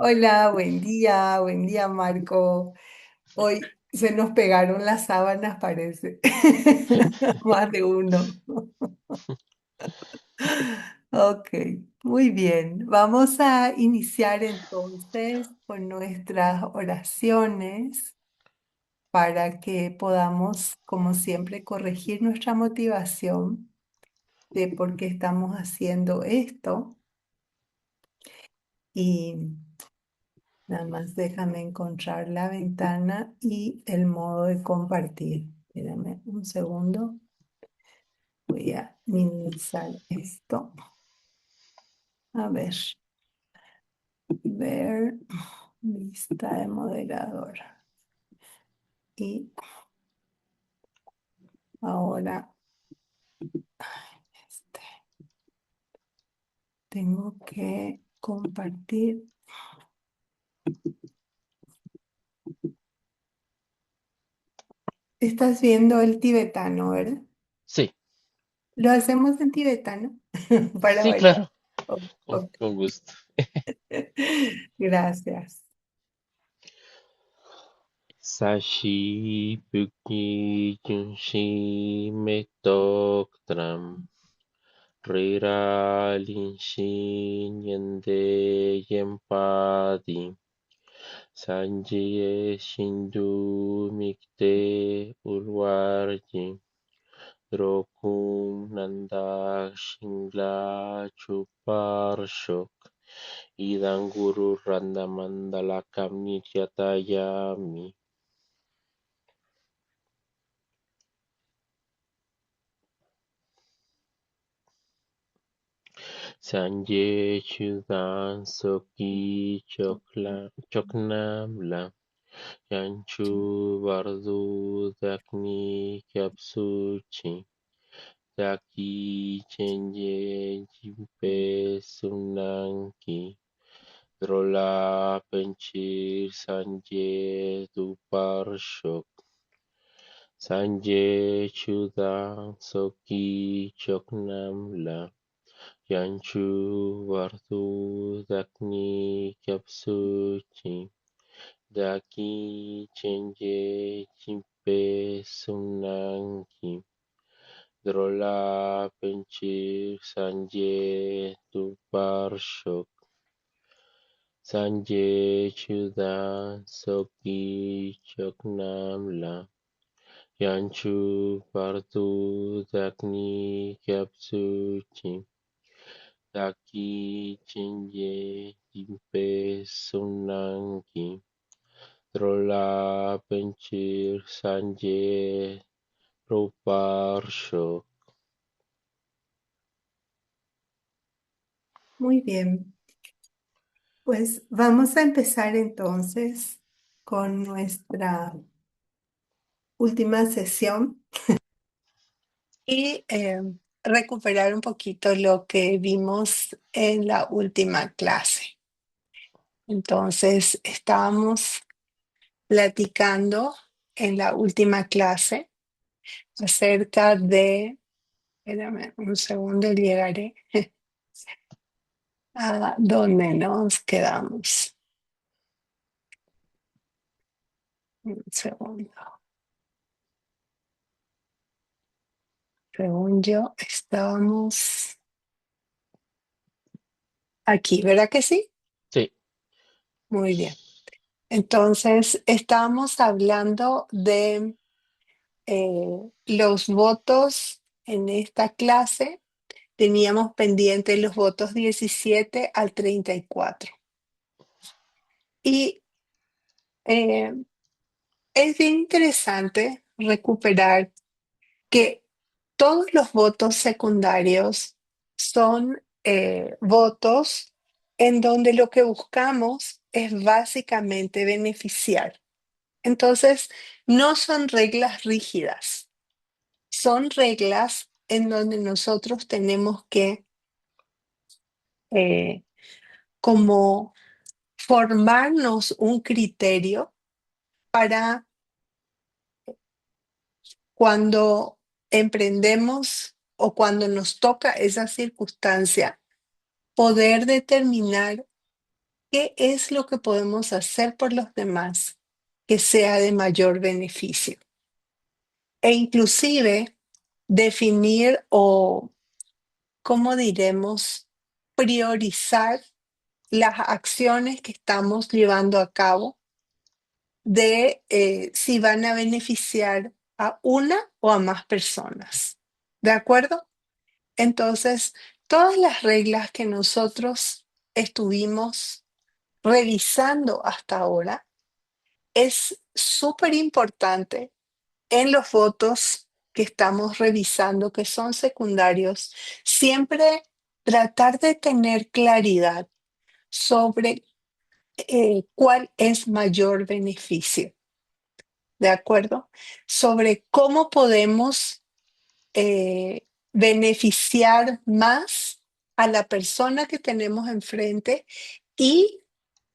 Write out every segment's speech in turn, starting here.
Hola, buen día Marco. Hoy se nos pegaron las sábanas, parece. Más de uno. Ok, muy bien. Vamos a iniciar entonces con nuestras oraciones para que podamos, como siempre, corregir nuestra motivación de por qué estamos haciendo esto. Y nada más déjame encontrar la ventana y el modo de compartir. Espérame un segundo. Voy a minimizar esto. A ver, lista de moderador. Y ahora este, tengo que compartir. Estás viendo el tibetano, ¿verdad? Sí, Lo hacemos en tibetano para sí, variar. claro, Ok. con gusto. Gracias. Sashi Pukni Junshi Metok Tram Rira Linshin Yende Yempadi Sanjay Shindu Mikte Urwarji Drokum Nanda Shingla Chuparshok Idanguru Randamandalakam Nityatayami Sanjay Chudan Soki Choknamla Yanchu Vardu Dakni Kyapsuchi Daki Chenye Jimpe Sunanki Drola Penchir Sanjay Duparshok Sanjay Chudan Soki Choknamla Yanchu Vartu Dakni Kyapsuchi Daki Chenje Chimpe Sunanki Drola Penchir Sanje Tuparshok Sanje Chudan Soki Choknamla Yanchu Vartu Dakni Kyapsuchi Daki Chenye Jimpe Sunanki Drola Penchir Sanje Ruparsho. Muy bien. Pues vamos a empezar entonces con nuestra última sesión y recuperar un poquito lo que vimos en la última clase. Entonces, estábamos platicando en la última clase acerca de, espérame un segundo, llegaré a donde nos quedamos. Un segundo. Según yo, estábamos aquí, ¿verdad que sí? Sí, Muy bien. Entonces, estábamos hablando de los votos en esta clase. Teníamos pendientes los votos 17 al 34. Y eh, es bien interesante recuperar que todos los votos secundarios son votos en donde lo que buscamos es básicamente beneficiar. Entonces, no son reglas rígidas, son reglas en donde nosotros tenemos que eh, como formarnos un criterio para cuando emprendemos o cuando nos toca esa circunstancia, poder determinar qué es lo que podemos hacer por los demás que sea de mayor beneficio. E inclusive definir o, ¿cómo diremos?, priorizar las acciones que estamos llevando a cabo de si van a beneficiar a una o a más personas. ¿De acuerdo? Entonces, todas las reglas que nosotros estuvimos revisando hasta ahora es súper importante en los votos que estamos revisando, que son secundarios, siempre tratar de tener claridad sobre cuál es mayor beneficio, ¿de acuerdo? Sobre cómo podemos beneficiar más a la persona que tenemos enfrente y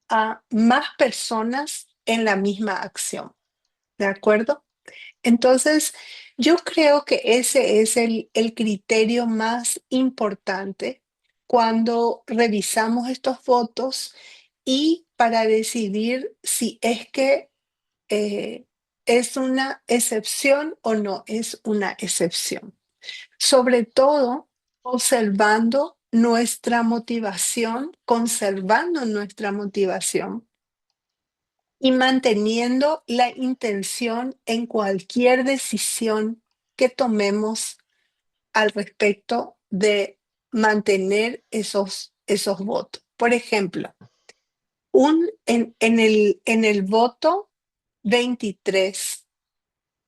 a más personas en la misma acción, ¿de acuerdo? Entonces, yo creo que ese es el criterio más importante cuando revisamos estos votos y para decidir si es que es una excepción o no es una excepción. Sobre todo, observando nuestra motivación, conservando nuestra motivación y manteniendo la intención en cualquier decisión que tomemos al respecto de mantener esos votos. Por ejemplo, en el voto 23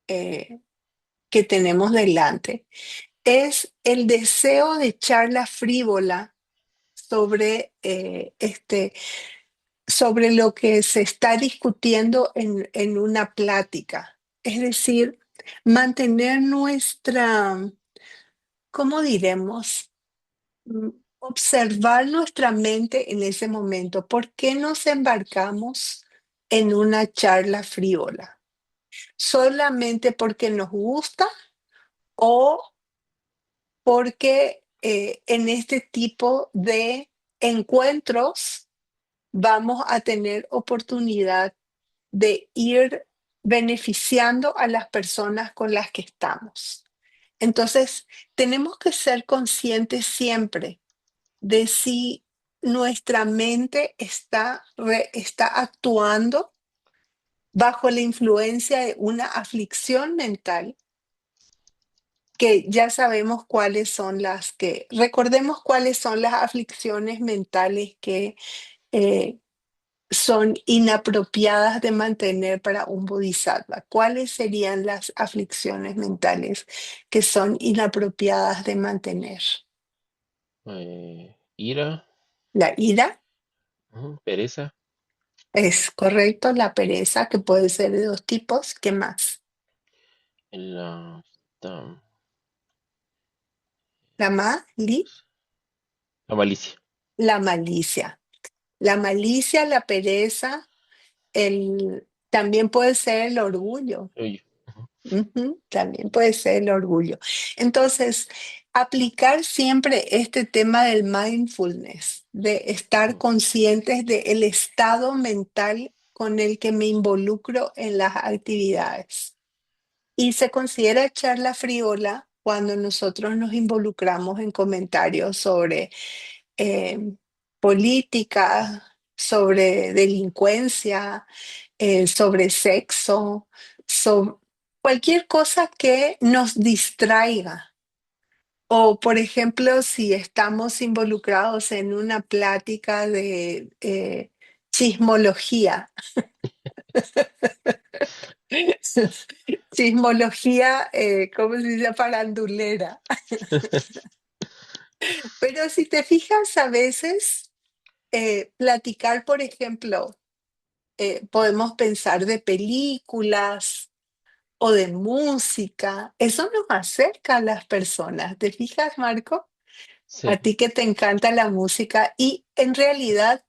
que tenemos delante, es el deseo de charla frívola sobre sobre lo que se está discutiendo en una plática. Es decir, mantener nuestra, ¿cómo diremos? Mm, Observar nuestra mente en ese momento. ¿Por qué nos embarcamos en una charla frívola? ¿Solamente porque nos gusta o porque en este tipo de encuentros vamos a tener oportunidad de ir beneficiando a las personas con las que estamos? Entonces, tenemos que ser conscientes siempre de si nuestra mente está actuando bajo la influencia de una aflicción mental, que ya sabemos cuáles son recordemos cuáles son las aflicciones mentales que eh, son inapropiadas de mantener para un bodhisattva. ¿Cuáles serían las aflicciones mentales que son inapropiadas de mantener? Ira, La ira, pereza, es correcto, la pereza, que puede ser de dos tipos. ¿Qué más? la, esta- La la malicia. la malicia. La malicia, la pereza, también puede ser el orgullo. Oye, Ujú, también puede ser el orgullo. Entonces, aplicar siempre este tema del mindfulness, de estar ujú, conscientes del estado mental con el que me involucro en las actividades. Y se considera charla friola cuando nosotros nos involucramos en comentarios sobre eh, política, sobre delincuencia, sobre sexo, sobre cualquier cosa que nos distraiga. O, por ejemplo, si estamos involucrados en una plática de chismología, chismología, ¿cómo se dice? Farandulera. Pero si te fijas, a veces platicar, por ejemplo, podemos pensar de películas o de música. Eso nos acerca a las personas. ¿Te fijas, Marco? A sí, ti que te encanta la música y en realidad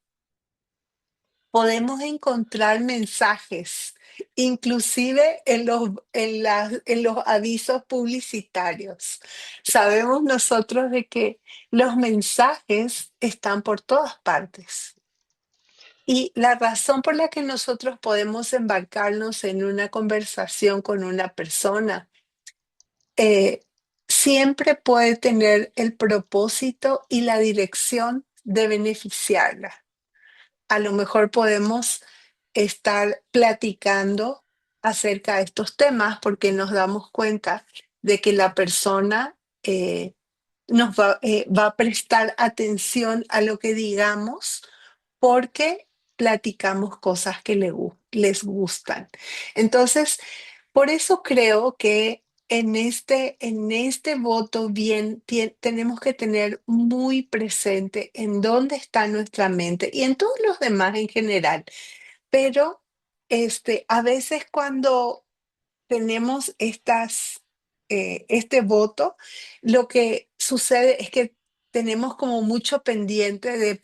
podemos encontrar mensajes, inclusive en los avisos publicitarios. Sabemos nosotros de que los mensajes están por todas partes. Y la razón por la que nosotros podemos embarcarnos en una conversación con una persona eh, siempre puede tener el propósito y la dirección de beneficiarla. A lo mejor podemos estar platicando acerca de estos temas porque nos damos cuenta de que la persona va a prestar atención a lo que digamos porque platicamos cosas que les gustan. Entonces, por eso creo que en este voto bien tenemos que tener muy presente en dónde está nuestra mente y en todos los demás en general. Pero a veces cuando tenemos este voto, lo que sucede es que tenemos como mucho pendiente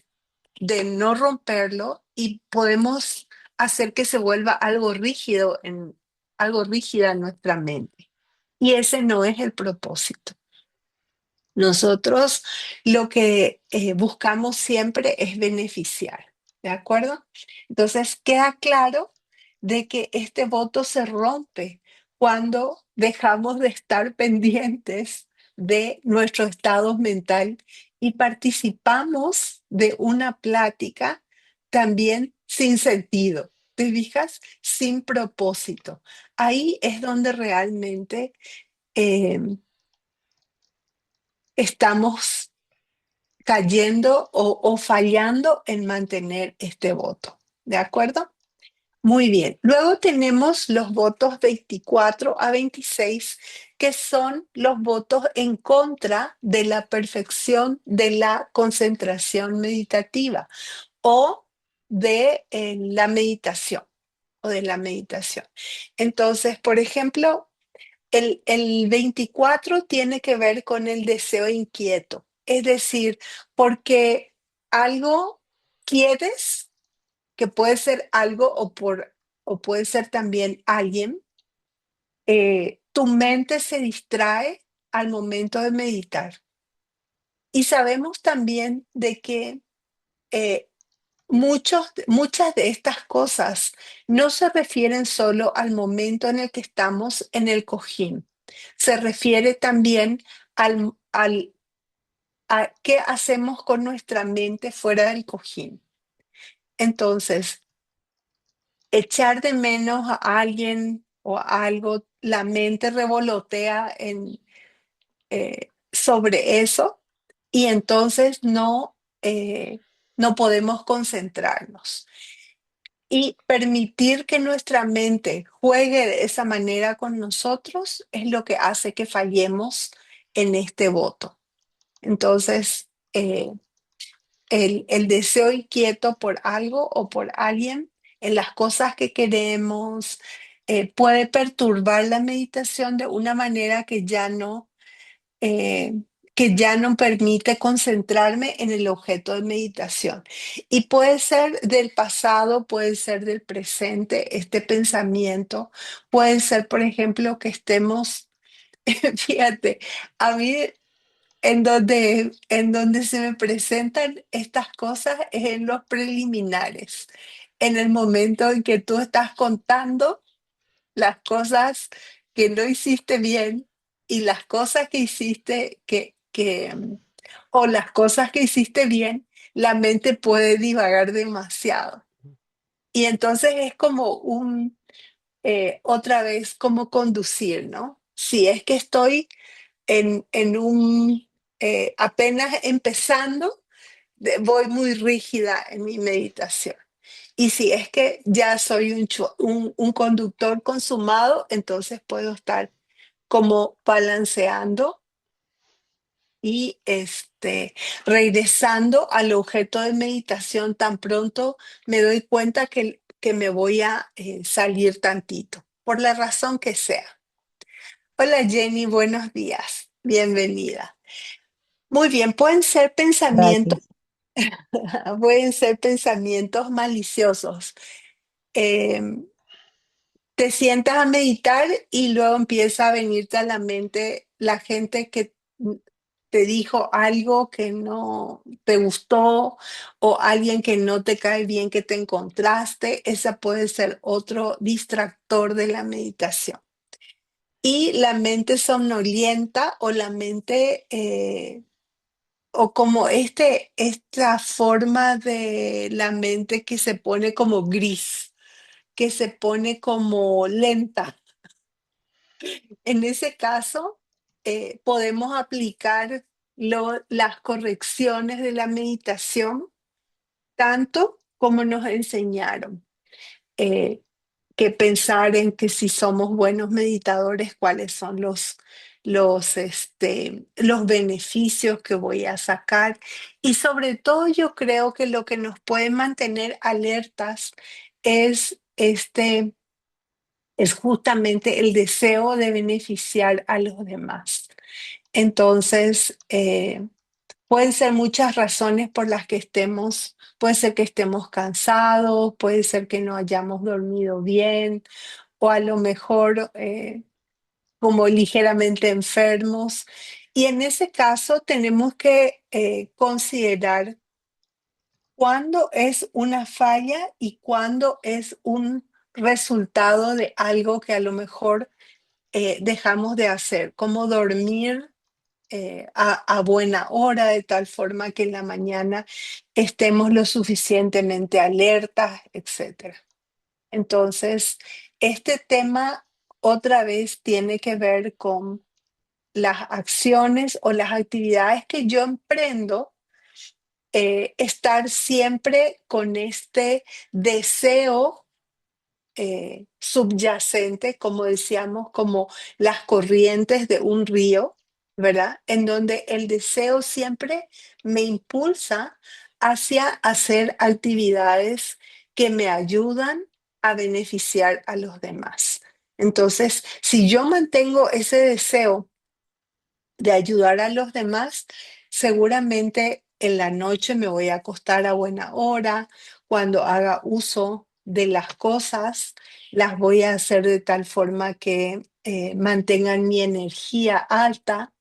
de no romperlo y podemos hacer que se vuelva algo rígida en nuestra mente. Y ese no es el propósito. Nosotros lo que buscamos siempre es beneficiar, ¿de acuerdo? Entonces queda claro de que este voto se rompe cuando dejamos de estar pendientes de nuestro estado mental y participamos de una plática también sin sentido. ¿Te fijas? Sin propósito. Ahí es donde realmente eh, estamos cayendo o fallando en mantener este voto. ¿De acuerdo? Muy bien. Luego tenemos los votos 24 a 26, que son los votos en contra de la perfección de la concentración meditativa o de la meditación o de la meditación. Entonces, por ejemplo, el 24 tiene que ver con el deseo inquieto, es decir, porque algo quieres, que puede ser algo o puede ser también alguien, tu mente se distrae al momento de meditar. Y sabemos también de que eh, muchas de estas cosas no se refieren solo al momento en el que estamos en el cojín, se refiere también a qué hacemos con nuestra mente fuera del cojín. Entonces, echar de menos a alguien o a algo, la mente revolotea sobre eso y entonces no podemos concentrarnos. Y permitir que nuestra mente juegue de esa manera con nosotros es lo que hace que fallemos en este voto. Entonces, el deseo inquieto por algo o por alguien en las cosas que queremos puede perturbar la meditación de una manera eh, que ya no permite concentrarme en el objeto de meditación. Y puede ser del pasado, puede ser del presente, este pensamiento, puede ser, por ejemplo, que estemos, fíjate, a mí en donde se me presentan estas cosas es en los preliminares, en el momento en que tú estás contando las cosas que no hiciste bien y las cosas que hiciste o las cosas que hiciste bien, la mente puede divagar demasiado. Y entonces es como otra vez, como conducir, ¿no? Si es que estoy apenas empezando, voy muy rígida en mi meditación. Y si es que ya soy un conductor consumado, entonces puedo estar como balanceando y regresando al objeto de meditación tan pronto me doy cuenta que me voy a salir tantito, por la razón que sea. Hola Jenny, buenos días, bienvenida. Muy bien, Gracias. pueden ser pensamientos maliciosos. Eh, Te sientas a meditar y luego empieza a venirte a la mente la gente que te dijo algo que no te gustó o alguien que no te cae bien que te encontraste, esa puede ser otro distractor de la meditación. Y la mente somnolienta o la mente, o como esta forma de la mente que se pone como gris, que se pone como lenta. En ese caso, podemos aplicar las correcciones de la meditación tanto como nos enseñaron. Eh, que pensar en que si somos buenos meditadores, cuáles son los beneficios que voy a sacar. Y sobre todo yo creo que lo que nos puede mantener alertas es es justamente el deseo de beneficiar a los demás. Entonces, pueden ser muchas razones por las que puede ser que estemos cansados, puede ser que no hayamos dormido bien, o a lo mejor como ligeramente enfermos. Y en ese caso tenemos que considerar cuándo es una falla y cuándo es un resultado de algo que a lo mejor dejamos de hacer, como dormir a buena hora, de tal forma que en la mañana estemos lo suficientemente alertas, etcétera. Entonces, este tema otra vez tiene que ver con las acciones o las actividades que yo emprendo, estar siempre con este deseo subyacente, como decíamos, como las corrientes de un río, ¿verdad? En donde el deseo siempre me impulsa hacia hacer actividades que me ayudan a beneficiar a los demás. Entonces, si yo mantengo ese deseo de ayudar a los demás, seguramente en la noche me voy a acostar a buena hora. Cuando haga uso de las cosas, las voy a hacer de tal forma que mantengan mi energía alta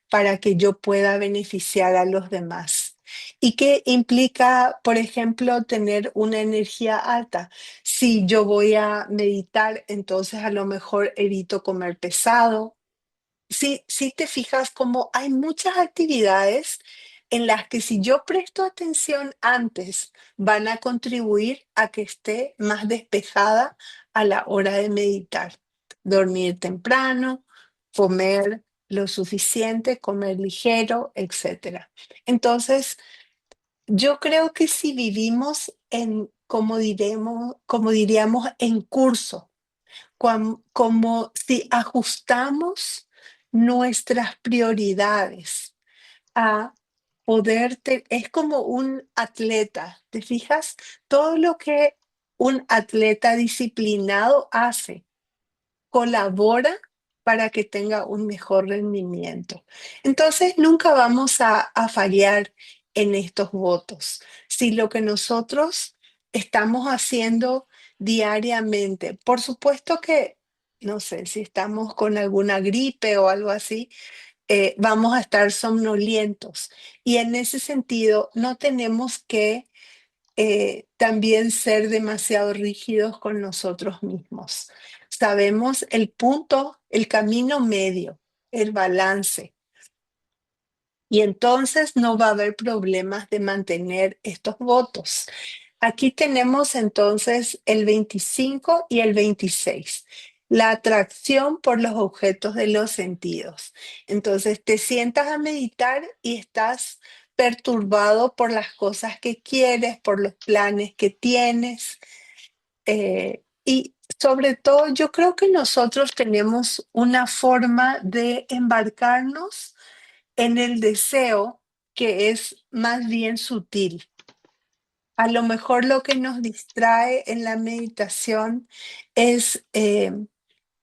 para que yo pueda beneficiar a los demás. ¿Y qué implica, por ejemplo, tener una energía alta? Si yo voy a meditar, entonces a lo mejor evito comer pesado. Sí, te fijas como hay muchas actividades en las que si yo presto atención antes, van a contribuir a que esté más despejada a la hora de meditar. Dormir temprano, comer lo suficiente, comer ligero, etcétera. Entonces, yo creo que si vivimos como diríamos, en curso, como si ajustamos nuestras prioridades a es como un atleta, ¿te fijas? Todo lo que un atleta disciplinado hace colabora para que tenga un mejor rendimiento. Entonces, nunca vamos a fallar en estos votos. Si lo que nosotros estamos haciendo diariamente, por supuesto que, no sé, si estamos con alguna gripe o algo así, vamos a estar somnolientos. Y en ese sentido, no tenemos que también ser demasiado rígidos con nosotros mismos. Sabemos el punto, el camino medio, el balance. Y entonces no va a haber problemas de mantener estos votos. Aquí tenemos entonces el 25 y el 26. La atracción por los objetos de los sentidos. Entonces te sientas a meditar y estás perturbado por las cosas que quieres, por los planes que tienes. Y sobre todo, yo creo que nosotros tenemos una forma de embarcarnos en el deseo que es más bien sutil. A lo mejor lo que nos distrae en la meditación es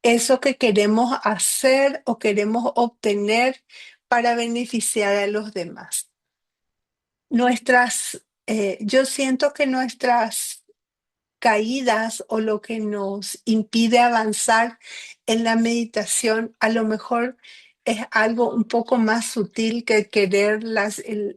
eso que queremos hacer o queremos obtener para beneficiar a los demás. Yo siento que nuestras caídas o lo que nos impide avanzar en la meditación a lo mejor es algo un poco más sutil que querer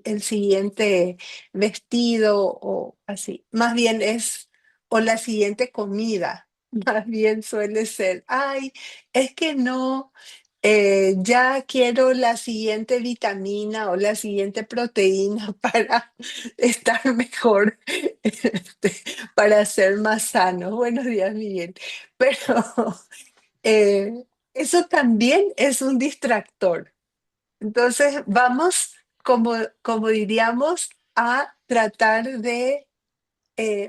el siguiente vestido o así. Más bien es, o la siguiente comida. Más bien suele ser, ay, es que no, ya quiero la siguiente vitamina o la siguiente proteína para estar mejor, para ser más sano. Buenos días, Miguel. Pero eh, eso también es un distractor. Entonces vamos, como diríamos, a tratar de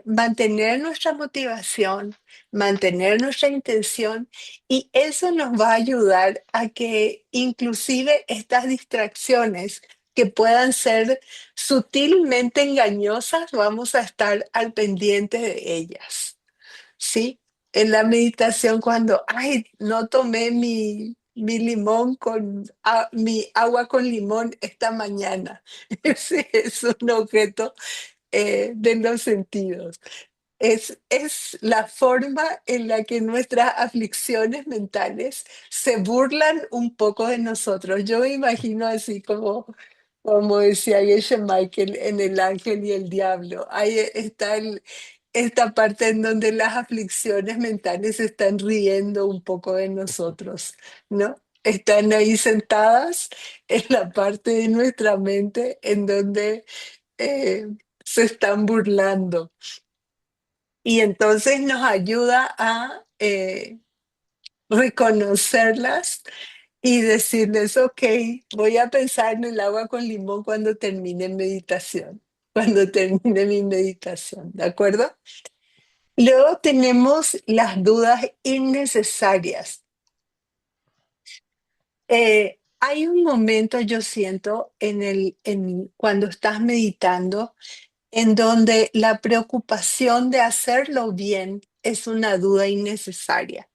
mantener nuestra motivación, mantener nuestra intención, y eso nos va a ayudar a que inclusive estas distracciones que puedan ser sutilmente engañosas, vamos a estar al pendiente de ellas. Sí, en la meditación cuando, ay, no tomé mi limón mi agua con limón esta mañana. Ese es un objeto de los sentidos. Es la forma en la que nuestras aflicciones mentales se burlan un poco de nosotros. Yo me imagino así como decía Geshe Michael en El Ángel y el Diablo. Ahí está esta parte en donde las aflicciones mentales se están riendo un poco de nosotros, ¿no? Están ahí sentadas en la parte de nuestra mente en donde eh, se están burlando. Y entonces nos ayuda a reconocerlas y decirles, ok, voy a pensar en el agua con limón cuando termine meditación, cuando termine mi meditación, ¿de acuerdo? Luego tenemos las dudas innecesarias. Hay un momento, yo siento, cuando estás meditando, en donde la preocupación de hacerlo bien es una duda innecesaria.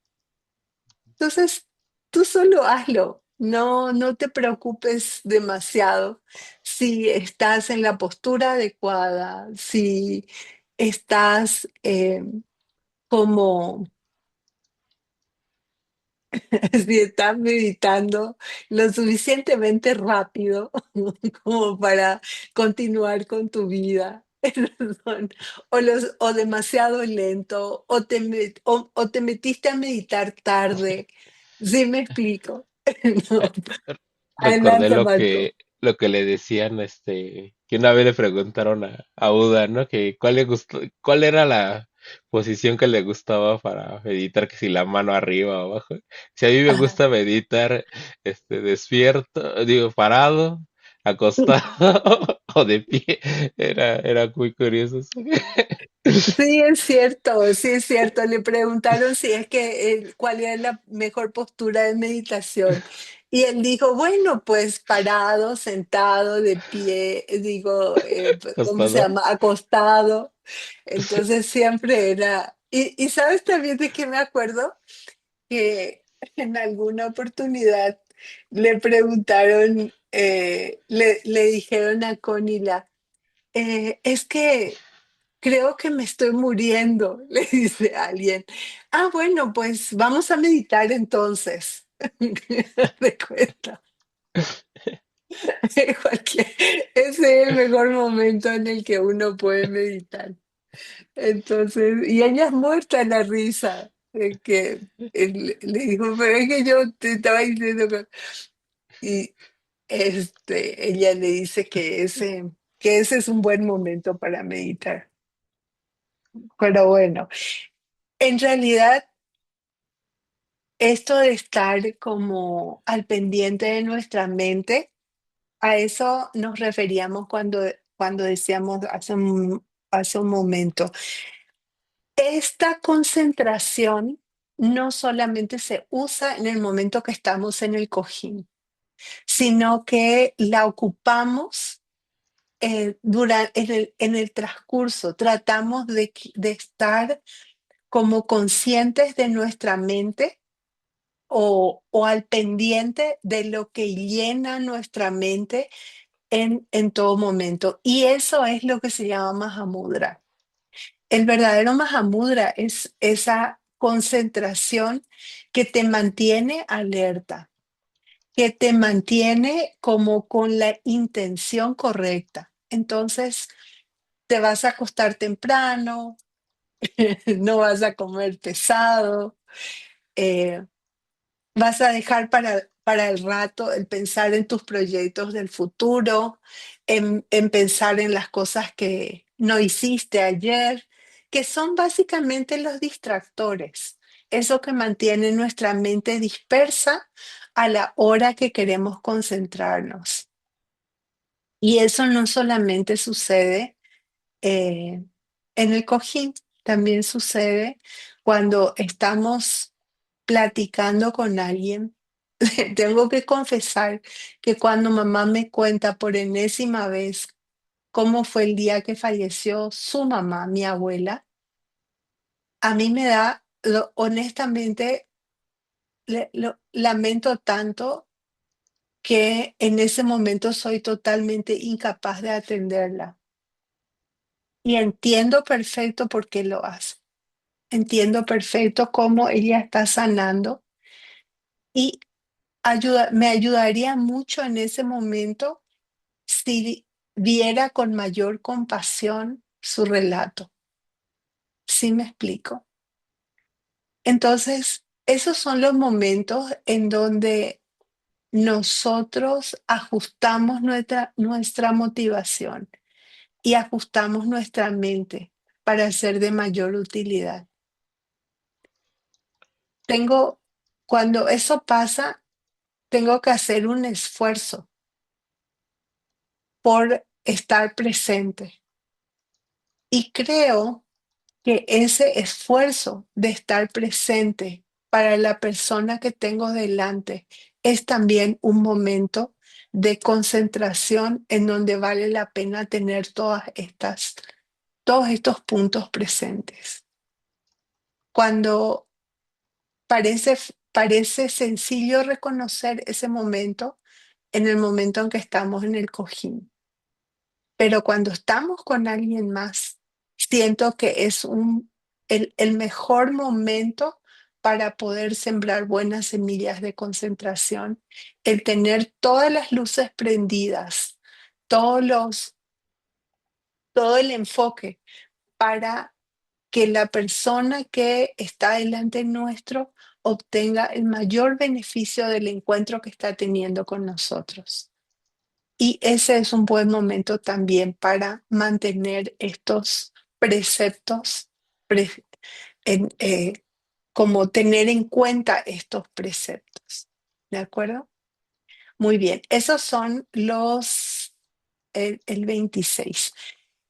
Entonces, tú solo hazlo. No, no te preocupes demasiado si estás en la postura adecuada, si estás como si estás meditando lo suficientemente rápido como para continuar con tu vida. O demasiado lento, o te metiste a meditar tarde. ¿Sí me explico? No. Recordé Adelante, Marco. lo que le decían, que una vez le preguntaron a Uda, ¿no? Que cuál le gustó, cuál era la posición que le gustaba para meditar, que si la mano arriba o abajo. Si a mí me Ajá. gusta meditar, despierto, digo, parado, acostado o de pie. Era muy curioso eso. Sí, es cierto, sí es cierto. Le preguntaron si es que cuál era la mejor postura de meditación. Y él dijo, bueno, pues parado, sentado, de pie, digo, ¿cómo se Acostado. llama? Acostado. Entonces siempre era. Y ¿sabes también de qué me acuerdo? Que en alguna oportunidad le preguntaron, le dijeron a Conila, es que creo que me estoy muriendo, le dice alguien. Ah, bueno, pues vamos a meditar entonces. De cuenta. Ese es el mejor momento en el que uno puede meditar. Entonces, y ella es muerta en la risa, de que él le dijo, pero es que yo te estaba diciendo y ella le dice que ese es un buen momento para meditar. Pero bueno, en realidad esto de estar como al pendiente de nuestra mente, a eso nos referíamos cuando decíamos hace un momento. Esta concentración no solamente se usa en el momento que estamos en el cojín, sino que la ocupamos en el transcurso. Tratamos de estar como conscientes de nuestra mente o al pendiente de lo que llena nuestra mente en todo momento. Y eso es lo que se llama Mahamudra. El verdadero Mahamudra es esa concentración que te mantiene alerta, que te mantiene como con la intención correcta. Entonces, te vas a acostar temprano, no vas a comer pesado, eh, vas a dejar para el rato el pensar en tus proyectos del futuro, en pensar en las cosas que no hiciste ayer, que son básicamente los distractores, eso que mantiene nuestra mente dispersa a la hora que queremos concentrarnos. Y eso no solamente sucede en el cojín, también sucede cuando estamos platicando con alguien. Tengo que confesar que cuando mamá me cuenta por enésima vez cómo fue el día que falleció su mamá, mi abuela, a mí me da, honestamente, lo lamento tanto que en ese momento soy totalmente incapaz de atenderla. Y entiendo perfecto por qué lo hace. Entiendo perfecto cómo ella está sanando y me ayudaría mucho en ese momento si viera con mayor compasión su relato. ¿Sí me explico? Entonces, esos son los momentos en donde nosotros ajustamos nuestra motivación y ajustamos nuestra mente para ser de mayor utilidad. Tengo, cuando eso pasa, tengo que hacer un esfuerzo por estar presente. Y creo que ese esfuerzo de estar presente para la persona que tengo delante es también un momento de concentración en donde vale la pena tener todos estos puntos presentes. Cuando parece sencillo reconocer ese momento en el momento en que estamos en el cojín. Pero cuando estamos con alguien más, siento que es el mejor momento para poder sembrar buenas semillas de concentración, el tener todas las luces prendidas, todos todo el enfoque para que la persona que está delante nuestro obtenga el mayor beneficio del encuentro que está teniendo con nosotros. Y ese es un buen momento también para mantener estos preceptos, pre- en, como tener en cuenta estos preceptos. ¿De acuerdo? Muy bien, esos son el 26.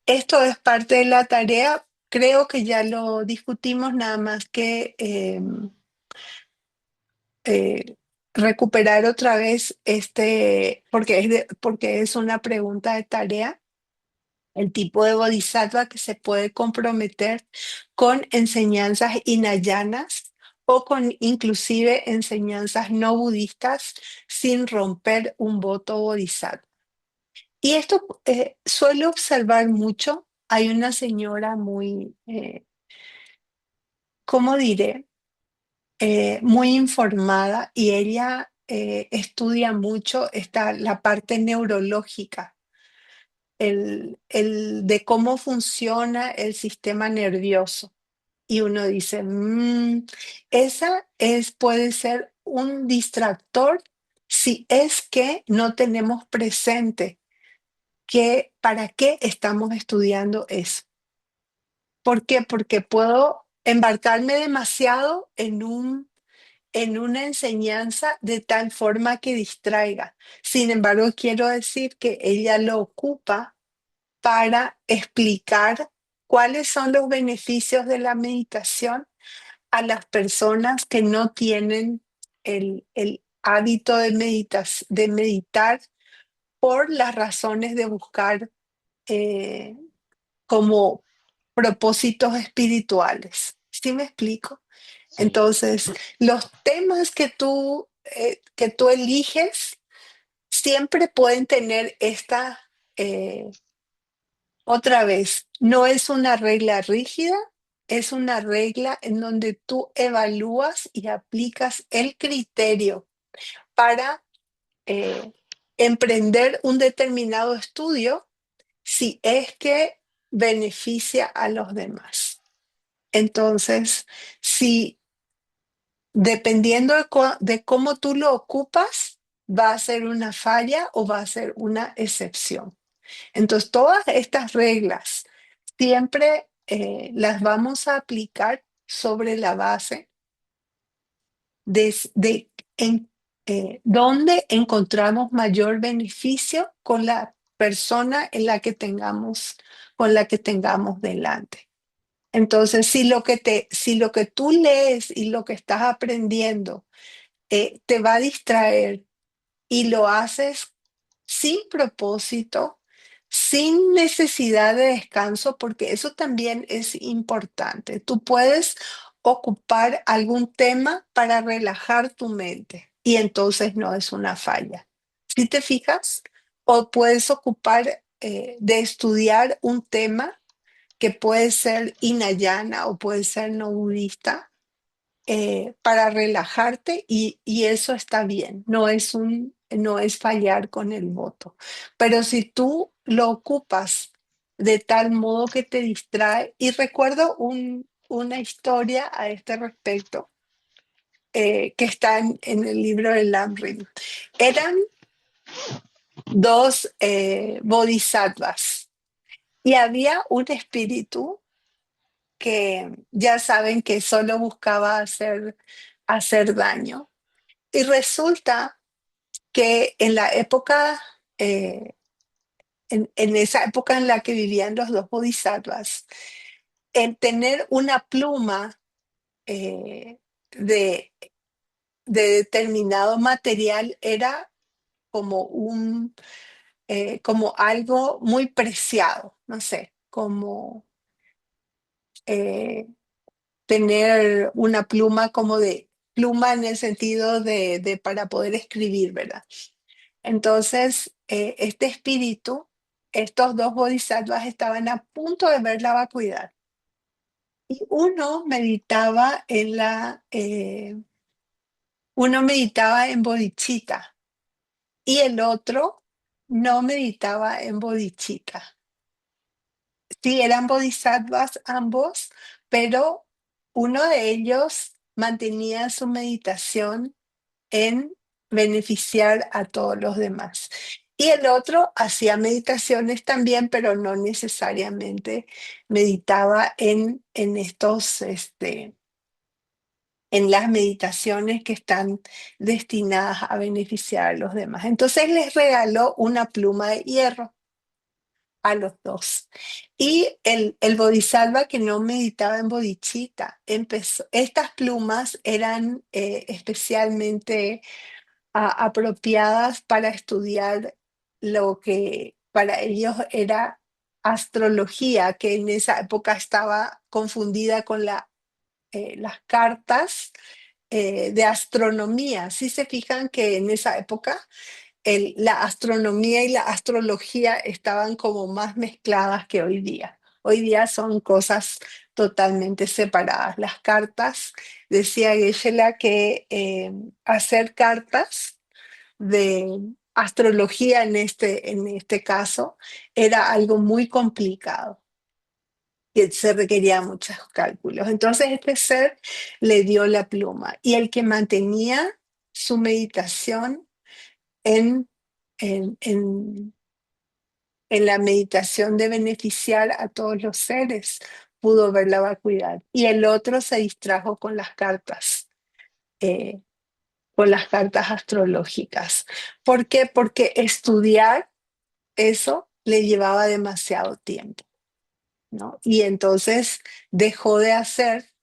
Esto es parte de la tarea. Creo que ya lo discutimos, nada más que eh, recuperar otra vez porque es una pregunta de tarea, el tipo de bodhisattva que se puede comprometer con enseñanzas hinayanas o con inclusive enseñanzas no budistas sin romper un voto bodhisattva. Y esto suelo observar mucho. Hay una señora muy, ¿cómo diré? Muy informada y ella estudia mucho la parte neurológica, el de cómo funciona el sistema nervioso. Y uno dice, puede ser un distractor si es que no tenemos presente que para qué estamos estudiando eso. ¿Por qué? Porque puedo embarcarme demasiado en una enseñanza de tal forma que distraiga. Sin embargo, quiero decir que ella lo ocupa para explicar cuáles son los beneficios de la meditación a las personas que no tienen el hábito de meditar por las razones de buscar eh, como propósitos espirituales. ¿Sí me explico? Sí, Entonces, los temas que tú eliges siempre pueden tener otra vez, no es una regla rígida, es una regla en donde tú evalúas y aplicas el criterio para eh, emprender un determinado estudio si es que beneficia a los demás. Entonces, si dependiendo de cómo tú lo ocupas, va a ser una falla o va a ser una excepción. Entonces, todas estas reglas siempre las vamos a aplicar sobre la base de dónde encontramos mayor beneficio con la persona con la que tengamos delante. Entonces, si lo que tú lees y lo que estás aprendiendo te va a distraer y lo haces sin propósito, sin necesidad de descanso, porque eso también es importante. Tú puedes ocupar algún tema para relajar tu mente y entonces no es una falla. ¿Sí te fijas? O puedes ocupar de estudiar un tema que puede ser hinayana o puede ser no budista para relajarte y eso está bien, no es fallar con el voto. Pero si tú lo ocupas de tal modo que te distrae, y recuerdo una historia a este respecto que está en el libro de Lamrim. Eran dos bodhisattvas y había un espíritu que ya saben que solo buscaba hacer daño. Y resulta que en la época, en esa época en la que vivían los dos bodhisattvas, el tener una pluma eh, de, de determinado material era como como algo muy preciado, no sé, como eh, tener una pluma como de pluma en el sentido de para poder escribir, ¿verdad? Entonces, este espíritu, estos dos bodhisattvas estaban a punto de ver la vacuidad. Y uno meditaba en bodhicitta y el otro no meditaba en bodhicitta. Sí, eran bodhisattvas ambos, pero uno de ellos mantenía su meditación en beneficiar a todos los demás. Y el otro hacía meditaciones también, pero no necesariamente meditaba en las meditaciones que están destinadas a beneficiar a los demás. Entonces les regaló una pluma de hierro a los dos. Y el bodhisattva que no meditaba en bodhicitta, estas plumas eran especialmente apropiadas para estudiar lo que para ellos era astrología, que en esa época estaba confundida con las cartas de astronomía. Si se fijan que en esa época la astronomía y la astrología estaban como más mezcladas que hoy día. Hoy día son cosas totalmente separadas. Las cartas, decía Geshe-la que hacer cartas de astrología en este caso era algo muy complicado que se requería muchos cálculos. Entonces este ser le dio la pluma y el que mantenía su meditación en, en, en, en la meditación de beneficiar a todos los seres pudo ver la vacuidad y el otro se distrajo eh, con las cartas astrológicas. ¿Por qué? Porque estudiar eso le llevaba demasiado tiempo, ¿no? Y entonces dejó de hacer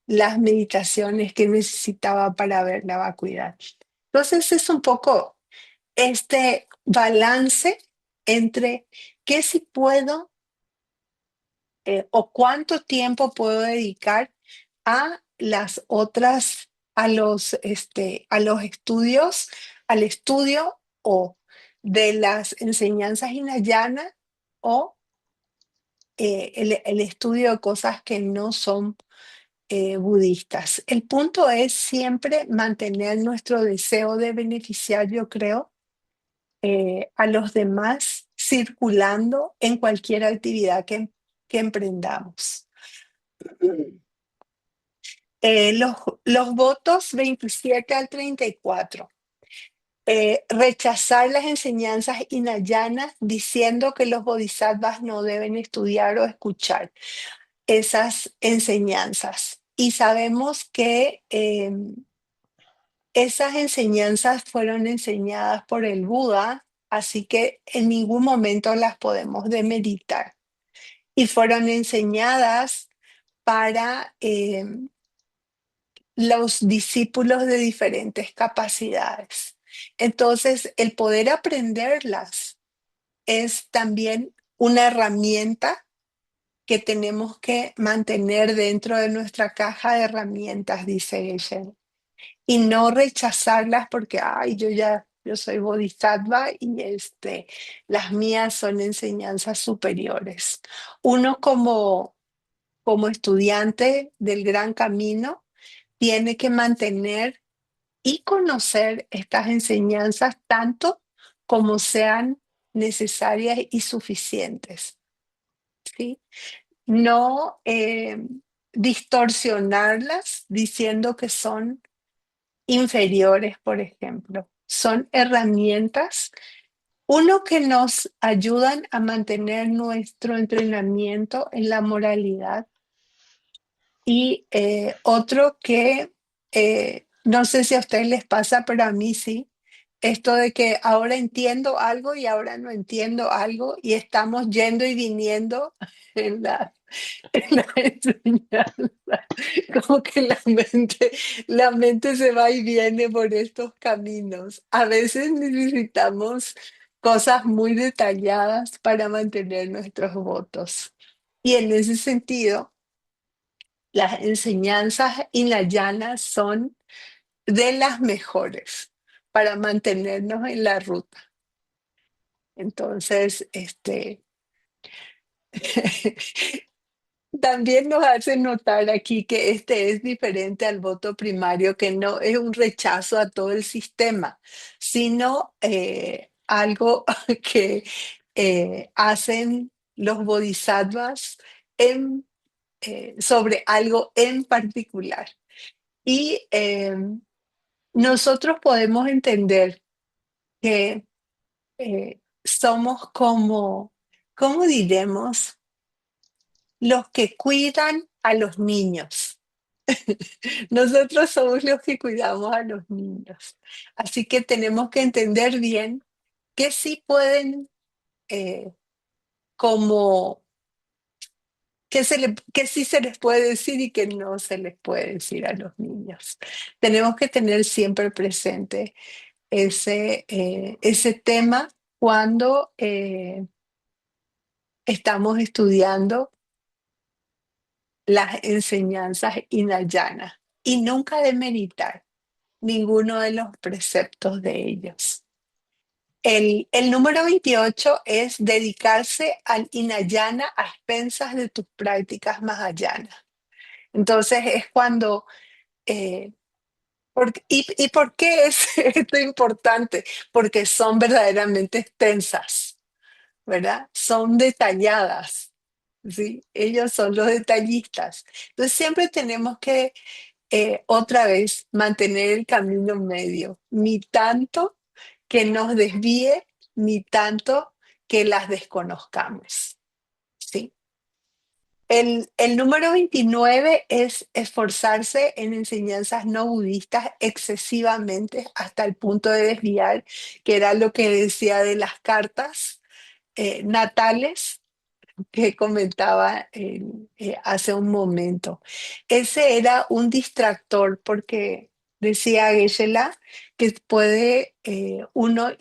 las meditaciones que necesitaba para ver la vacuidad. Entonces es un poco este balance entre qué sí puedo o cuánto tiempo puedo dedicar a las otras, a los estudios, al estudio o de las enseñanzas hinayana o el estudio de cosas que no son budistas. El punto es siempre mantener nuestro deseo de beneficiar, yo creo, a los demás circulando en cualquier actividad que emprendamos. Los votos 27 al 34. Rechazar las enseñanzas hinayanas diciendo que los bodhisattvas no deben estudiar o escuchar esas enseñanzas. Y sabemos que esas enseñanzas fueron enseñadas por el Buda, así que en ningún momento las podemos demeritar. Y fueron enseñadas para los discípulos de diferentes capacidades. Entonces, el poder aprenderlas es también una herramienta que tenemos que mantener dentro de nuestra caja de herramientas, dice ella, y no rechazarlas porque, ay, yo soy bodhisattva y las mías son enseñanzas superiores. Uno como estudiante del gran camino tiene que mantener y conocer estas enseñanzas tanto como sean necesarias y suficientes, ¿sí? No distorsionarlas diciendo que son inferiores, por ejemplo. Son herramientas, uno que nos ayudan a mantener nuestro entrenamiento en la moralidad y otro que no sé si a ustedes les pasa, pero a mí sí, esto de que ahora entiendo algo y ahora no entiendo algo y estamos yendo y viniendo en la enseñanza. Como que la mente se va y viene por estos caminos. A veces necesitamos cosas muy detalladas para mantener nuestros votos. Y en ese sentido, las enseñanzas hinayanas son de las mejores para mantenernos en la ruta. Entonces, también nos hace notar aquí que este es diferente al voto primario, que no es un rechazo a todo el sistema, sino algo que hacen los bodhisattvas sobre algo en particular. Y nosotros podemos entender que somos como, ¿cómo diremos? Los que cuidan a los niños. Nosotros somos los que cuidamos a los niños. Así que tenemos que entender bien que sí pueden, eh, como, que sí se les puede decir y que no se les puede decir a los niños. Tenemos que tener siempre presente ese tema cuando estamos estudiando las enseñanzas hinayanas y nunca demeritar ninguno de los preceptos de ellos. El número 28 es dedicarse al hinayana a expensas de tus prácticas mahayanas. Entonces es cuando... ¿Y por qué es esto importante? Porque son verdaderamente extensas, ¿verdad? Son detalladas, ¿sí? Ellos son los detallistas. Entonces siempre tenemos que, otra vez, mantener el camino medio, ni tanto que nos desvíe, ni tanto que las desconozcamos, ¿sí? El número 29 es esforzarse en enseñanzas no budistas excesivamente hasta el punto de desviar, que era lo que decía de las cartas natales que comentaba hace un momento. Ese era un distractor porque decía Geshe-la que puede uno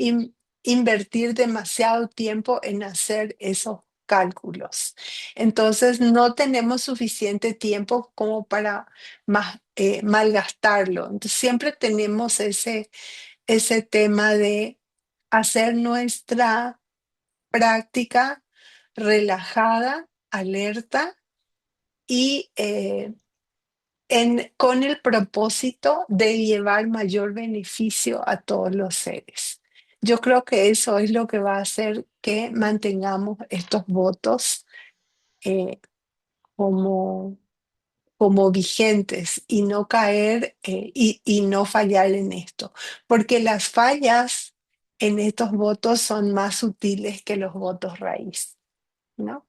invertir demasiado tiempo en hacer esos cálculos. Entonces no tenemos suficiente tiempo como para malgastarlo. Entonces siempre tenemos ese tema de hacer nuestra práctica relajada, alerta y con el propósito de llevar mayor beneficio a todos los seres. Yo creo que eso es lo que va a hacer que mantengamos estos votos eh, como, como vigentes y no caer y no fallar en esto, porque las fallas en estos votos son más sutiles que los votos raíz, ¿no?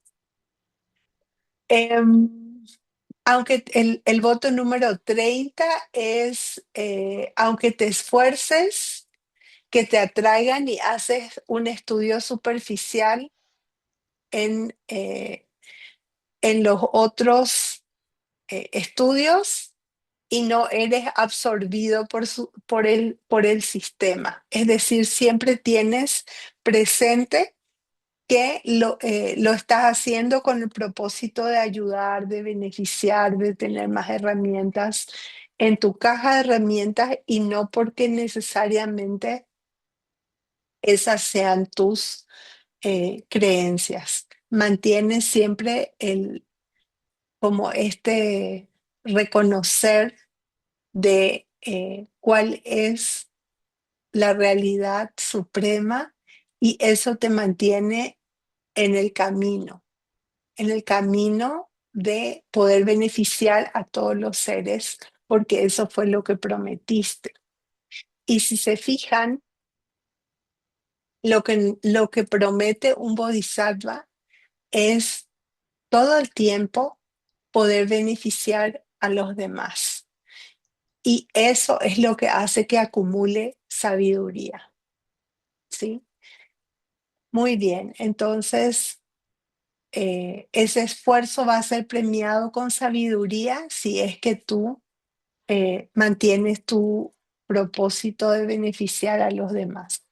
Em, Aunque el voto número 30 es, aunque te esfuerces, que te atraigan y haces un estudio superficial en, eh, en los otros estudios y no eres absorbido por el sistema. Es decir, siempre tienes presente que lo estás haciendo con el propósito de ayudar, de beneficiar, de tener más herramientas en tu caja de herramientas y no porque necesariamente esas sean tus creencias. Mantienes siempre como este reconocer de cuál es la realidad suprema y eso te mantiene en en el camino de poder beneficiar a todos los seres, porque eso fue lo que prometiste. Y si se fijan, lo que promete un bodhisattva es todo el tiempo poder beneficiar a los demás. Y eso es lo que hace que acumule sabiduría. ¿Sí? Muy bien, entonces ese esfuerzo va a ser premiado con sabiduría si es que tú mantienes tu propósito de beneficiar a los demás.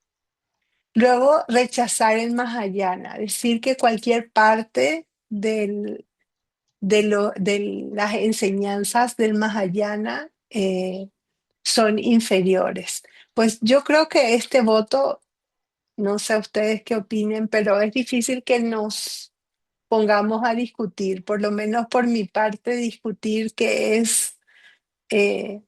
Luego, rechazar el Mahayana, decir que cualquier parte de las enseñanzas del Mahayana son inferiores. Pues yo creo que este voto, no sé ustedes qué opinen, pero es difícil que nos pongamos a discutir, por lo menos por mi parte, discutir qué es eh,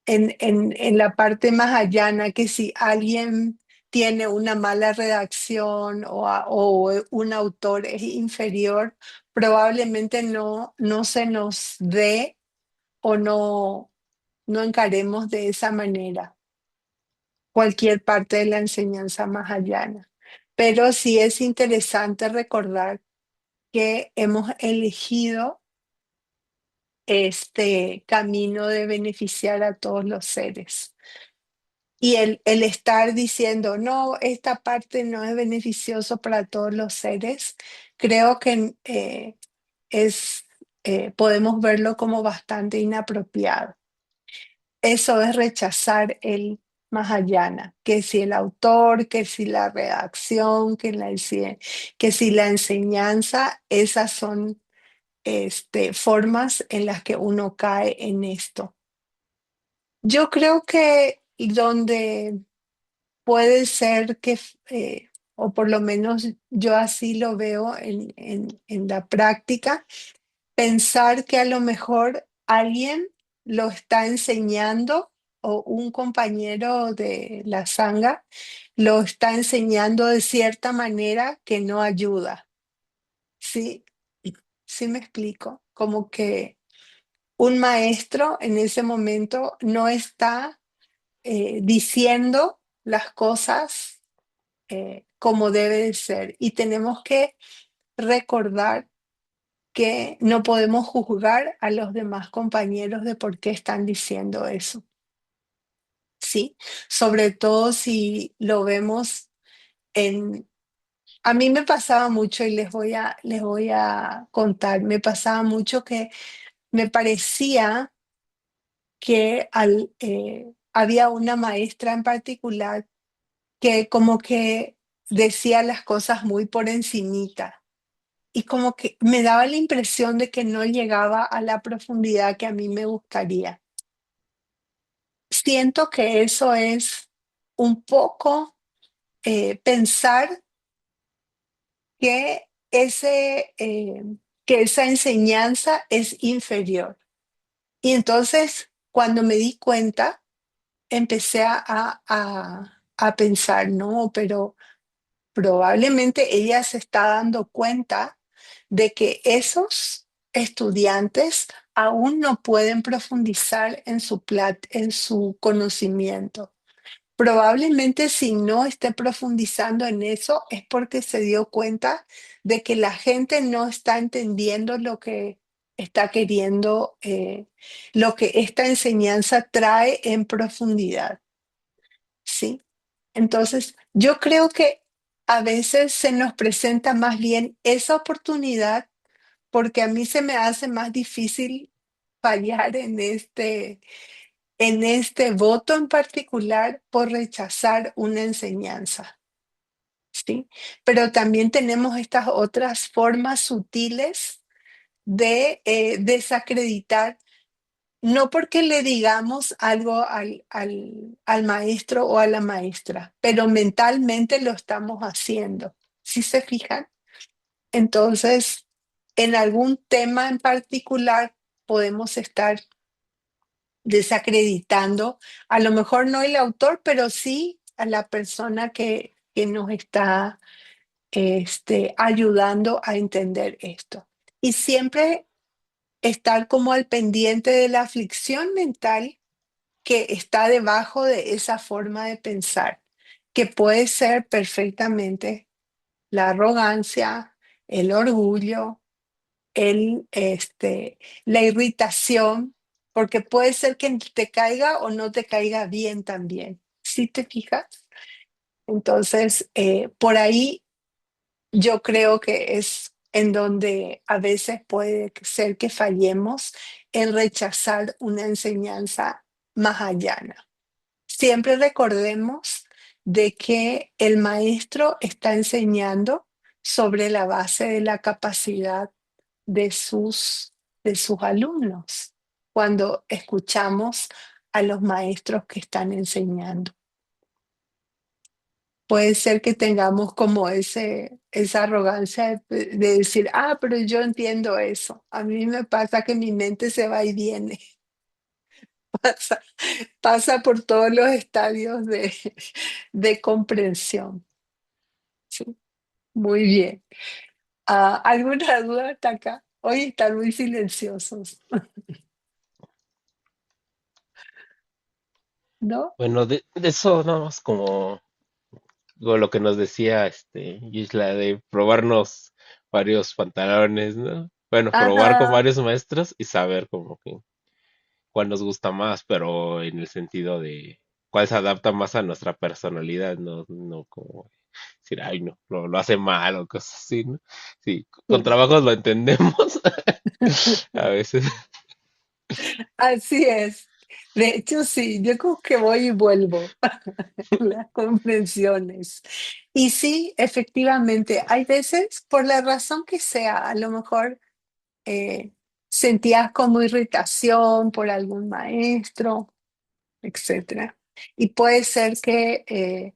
en la parte más allana, que si alguien tiene una mala redacción o un autor es inferior, probablemente no se nos dé o no encaremos de esa manera cualquier parte de la enseñanza más allana. Pero sí es interesante recordar que hemos elegido este camino de beneficiar a todos los seres. Y el estar diciendo, no, esta parte no es beneficioso para todos los seres, creo que podemos verlo como bastante inapropiado. Eso es rechazar el Mahayana, que si el autor, que si la redacción, que si la enseñanza, esas son formas en las que uno cae en esto. Yo creo que donde puede ser que, o por lo menos yo así lo veo en la práctica, pensar que a lo mejor alguien lo está enseñando o un compañero de la sanga lo está enseñando de cierta manera que no ayuda. ¿Sí? ¿Sí me explico? Como que un maestro en ese momento no está diciendo las cosas como debe de ser. Y tenemos que recordar que no podemos juzgar a los demás compañeros de por qué están diciendo eso. ¿Sí? Sobre todo si lo vemos en... A mí me pasaba mucho y les voy a contar, me pasaba mucho que me parecía que había una maestra en particular que como que decía las cosas muy por encimita y como que me daba la impresión de que no llegaba a la profundidad que a mí me gustaría. Siento que eso es un poco pensar que, que esa enseñanza es inferior. Y entonces, cuando me di cuenta, empecé a pensar, no, pero probablemente ella se está dando cuenta de que esos estudiantes aún no pueden profundizar en su conocimiento. Probablemente si no esté profundizando en eso es porque se dio cuenta de que la gente no está entendiendo lo que está queriendo, lo que esta enseñanza trae en profundidad, ¿sí? Entonces, yo creo que a veces se nos presenta más bien esa oportunidad porque a mí se me hace más difícil fallar en este voto en particular por rechazar una enseñanza, ¿sí? Pero también tenemos estas otras formas sutiles de desacreditar, no porque le digamos algo al maestro o a la maestra, pero mentalmente lo estamos haciendo. ¿Sí se fijan? Entonces, en algún tema en particular podemos estar desacreditando, a lo mejor no el autor, pero sí a la persona que nos está ayudando a entender esto. Y siempre estar como al pendiente de la aflicción mental que está debajo de esa forma de pensar, que puede ser perfectamente la arrogancia, el orgullo, la irritación, porque puede ser que te caiga o no te caiga bien también. ¿Sí te fijas? Entonces, por ahí yo creo que es en donde a veces puede ser que fallemos en rechazar una enseñanza más allá. Siempre recordemos de que el maestro está enseñando sobre la base de la capacidad de de sus alumnos cuando escuchamos a los maestros que están enseñando. Puede ser que tengamos como esa arrogancia de decir, ah, pero yo entiendo eso. A mí me pasa que mi mente se va y viene, pasa, pasa por todos los estadios de comprensión. Sí, muy bien. ¿Alguna duda hasta acá? Hoy están muy silenciosos, ¿no? Bueno, de eso nada más como lo que nos decía Gisela de probarnos varios pantalones, ¿no? Bueno, probar con Ajá, varios maestros y saber como que cuál nos gusta más, pero en el sentido de cuál se adapta más a nuestra personalidad, no como decir, ay, no, lo hace mal o cosas así, ¿no? Sí, con sí. trabajos lo entendemos a veces. Así es. De hecho, sí, yo creo que voy y vuelvo las comprensiones. Y sí, efectivamente, hay veces, por la razón que sea, a lo mejor eh, sentías como irritación por algún maestro, etcétera. Y puede ser que,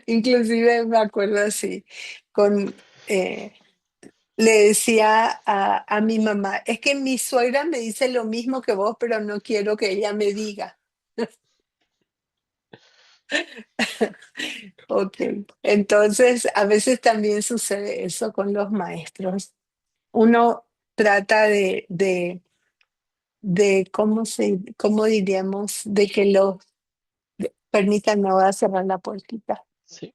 inclusive me acuerdo así, con, eh, le decía a mi mamá, es que mi suegra me dice lo mismo que vos, pero no quiero que ella me diga. Ok, entonces a veces también sucede eso con los maestros. Uno trata de ¿cómo diríamos? De que lo permitan, no voy a cerrar la puertita. Sí,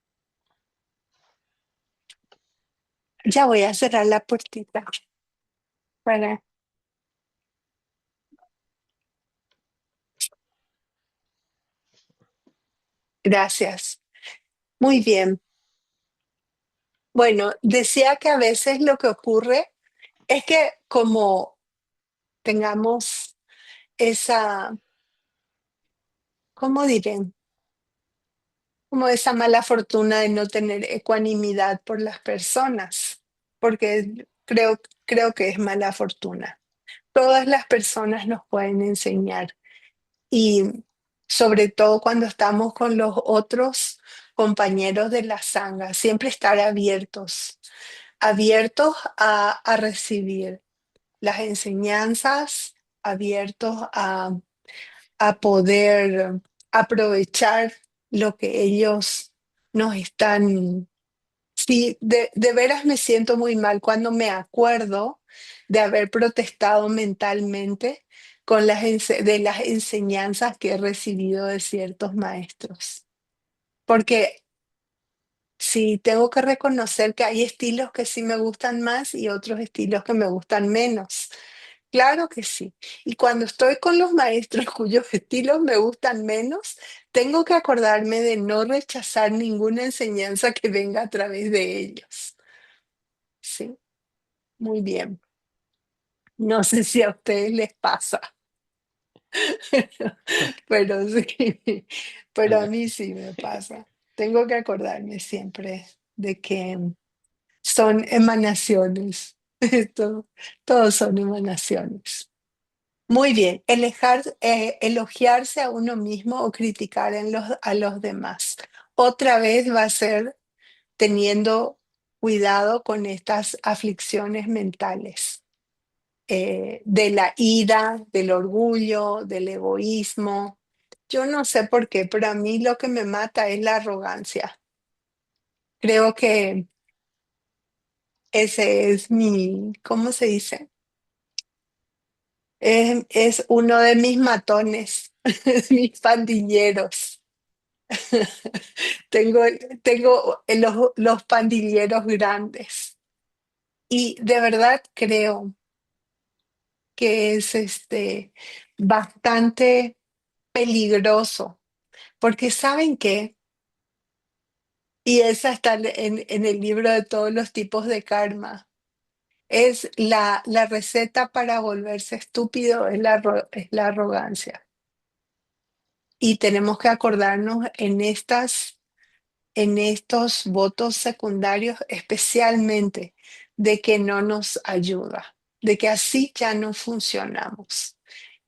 Ya voy a cerrar la puertita para, gracias. Muy bien. Bueno, decía que a veces lo que ocurre es que como tengamos esa, ¿cómo diré? Como esa mala fortuna de no tener ecuanimidad por las personas, porque creo que es mala fortuna. Todas las personas nos pueden enseñar y sobre todo cuando estamos con los otros compañeros de la sanga, siempre estar abiertos, abiertos a recibir. las enseñanzas, abiertos a poder aprovechar lo que ellos nos están. Sí, de veras me siento muy mal cuando me acuerdo de haber protestado mentalmente de las enseñanzas que he recibido de ciertos maestros. Porque sí, tengo que reconocer que hay estilos que sí me gustan más y otros estilos que me gustan menos. Claro que sí. Y cuando estoy con los maestros cuyos estilos me gustan menos, tengo que acordarme de no rechazar ninguna enseñanza que venga a través de ellos. Sí, muy bien. No sé si a ustedes les pasa, pero sí, pero a Ándale. mí sí me pasa. Tengo que acordarme siempre de que son emanaciones. Esto, todos son emanaciones. Muy bien, elogiarse a uno mismo o criticar a los demás. Otra vez va a ser teniendo cuidado con estas aflicciones mentales, de la ira, del orgullo, del egoísmo. Yo no sé por qué, pero a mí lo que me mata es la arrogancia. Creo que ese es mi, ¿cómo se dice? Es uno de mis matones, mis pandilleros. Tengo, tengo los pandilleros grandes y de verdad creo que es bastante peligroso, porque ¿saben qué? Y esa está en el libro de todos los tipos de karma. Es la receta para volverse estúpido, es la arrogancia. Y tenemos que acordarnos en estos votos secundarios especialmente de que no nos ayuda, de que así ya no funcionamos.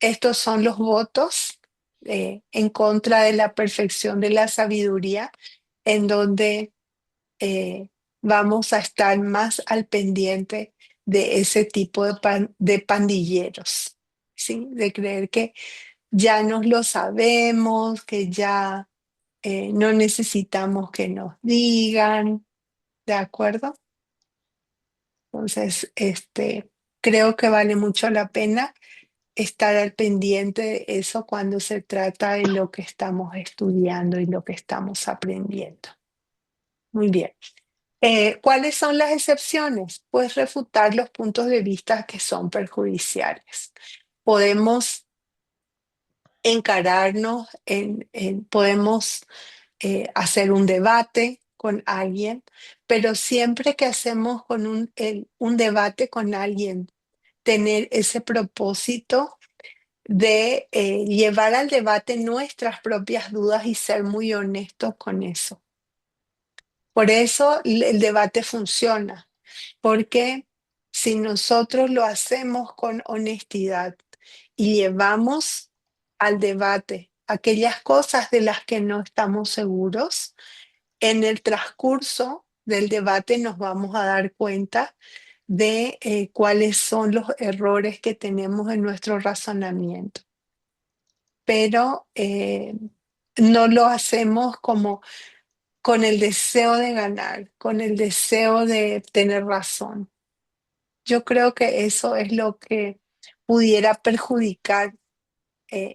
Estos son los votos en contra de la perfección de la sabiduría, en donde eh, vamos a estar más al pendiente de ese tipo de pandilleros, ¿sí? De creer que ya nos lo sabemos, que ya no necesitamos que nos digan, ¿de acuerdo? Entonces, creo que vale mucho la pena estar al pendiente de eso cuando se trata de lo que estamos estudiando y lo que estamos aprendiendo. Muy bien. ¿Cuáles son las excepciones? Pues refutar los puntos de vista que son perjudiciales. Podemos encararnos, podemos hacer un debate con alguien, pero siempre que hacemos un debate con alguien, tener ese propósito de llevar al debate nuestras propias dudas y ser muy honestos con eso. Por eso el debate funciona, porque si nosotros lo hacemos con honestidad y llevamos al debate aquellas cosas de las que no estamos seguros, en el transcurso del debate nos vamos a dar cuenta de cuáles son los errores que tenemos en nuestro razonamiento. Pero no lo hacemos como con el deseo de ganar, con el deseo de tener razón. Yo creo que eso es lo que pudiera perjudicar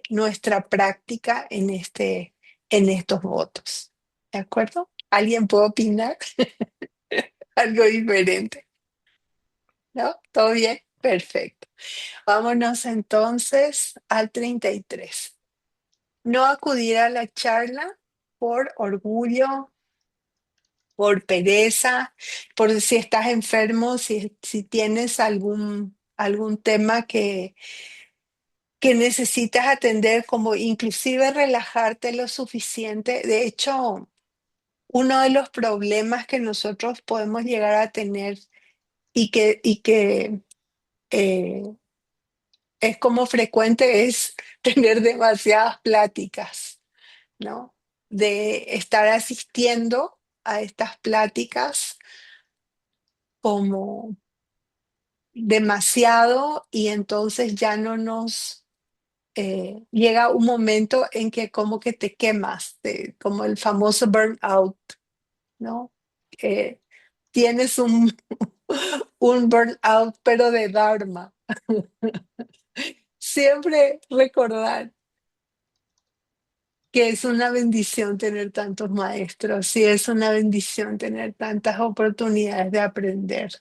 nuestra práctica en estos votos. ¿De acuerdo? ¿Alguien puede opinar algo diferente? ¿No? ¿Todo bien? Perfecto. Vámonos entonces al 33. No acudir a la charla por orgullo, por pereza, por si estás enfermo, si tienes algún tema que necesitas atender, como inclusive relajarte lo suficiente. De hecho, uno de los problemas que nosotros podemos llegar a tener y que eh, es como frecuente es tener demasiadas pláticas, ¿no? De estar asistiendo a estas pláticas como demasiado y entonces ya no llega un momento en que como que te quemas, como el famoso burnout, ¿no? Eh, tienes un burnout, pero de Dharma. Siempre recordar que es una bendición tener tantos maestros y es una bendición tener tantas oportunidades de aprender.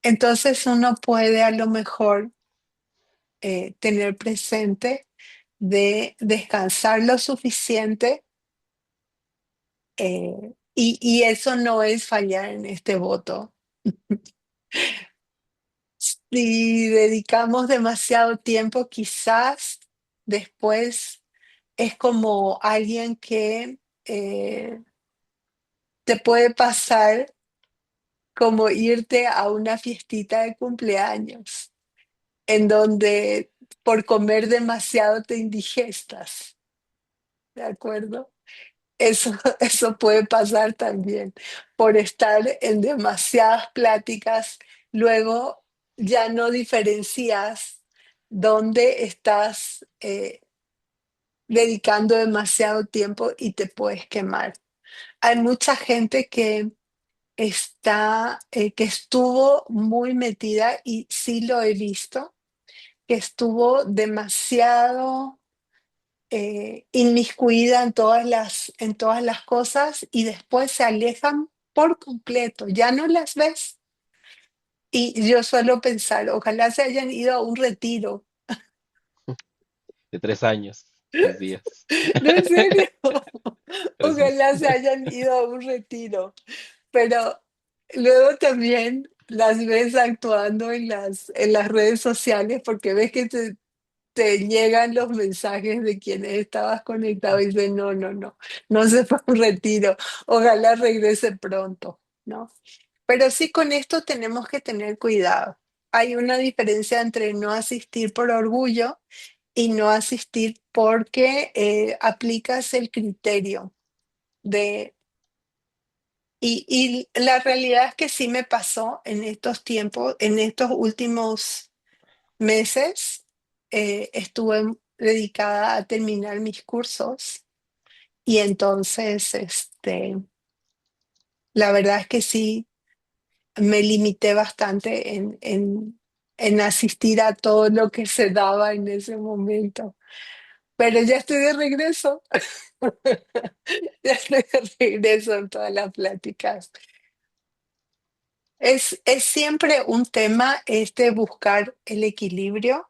Entonces uno puede a lo mejor tener presente de descansar lo suficiente y eso no es fallar en este voto. Si dedicamos demasiado tiempo, quizás después es como alguien que te puede pasar como irte a una fiestita de cumpleaños, en donde por comer demasiado te indigestas, ¿de acuerdo? Eso, eso puede pasar también por estar en demasiadas pláticas. Luego ya no diferencias dónde estás dedicando demasiado tiempo y te puedes quemar. Hay mucha gente que que estuvo muy metida y sí lo he visto, que estuvo demasiado inmiscuida en todas las cosas y después se alejan por completo, ya no las ves. Y yo suelo pensar, ojalá se hayan ido a un retiro. De 3 años, 2 días. No, en serio, 3 meses. ojalá se hayan ido a un retiro. Pero luego también las ves actuando en las redes sociales porque ves que te llegan los mensajes de quienes estabas conectado y dicen, no, no, no, no se fue a un retiro, ojalá regrese pronto, ¿no? Pero sí con esto tenemos que tener cuidado. Hay una diferencia entre no asistir por orgullo y no asistir porque aplicas el criterio de... Y la realidad es que sí me pasó en estos tiempos, en estos últimos meses, estuve dedicada a terminar mis cursos y entonces, la verdad es que sí, me limité bastante en asistir a todo lo que se daba en ese momento. Pero ya estoy de regreso, ya estoy de regreso en todas las pláticas. Es siempre un tema este buscar el equilibrio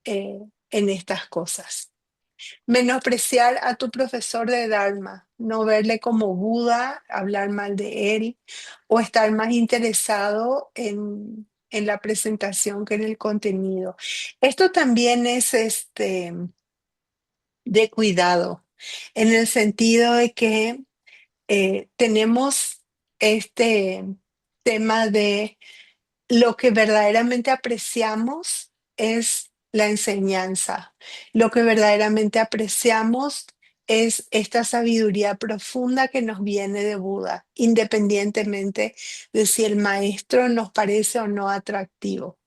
en estas cosas. Menospreciar a tu profesor de Dharma, no verle como Buda, hablar mal de él o estar más interesado en la presentación que en el contenido. Esto también es de cuidado, en el sentido de que tenemos este tema de lo que verdaderamente apreciamos es la enseñanza. Lo que verdaderamente apreciamos es esta sabiduría profunda que nos viene de Buda, independientemente de si el maestro nos parece o no atractivo.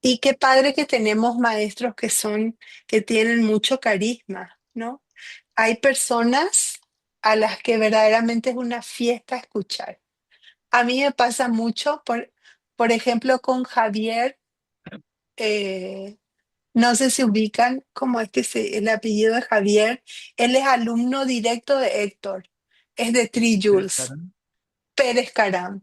Y qué padre que tenemos maestros que tienen mucho carisma, ¿no? Hay personas a las que verdaderamente es una fiesta escuchar. A mí me pasa mucho, por ejemplo, con Javier, eh, no sé si ubican cómo es que el apellido de Javier, él es alumno directo de Héctor, es de Tri Jules, Pérez Caram,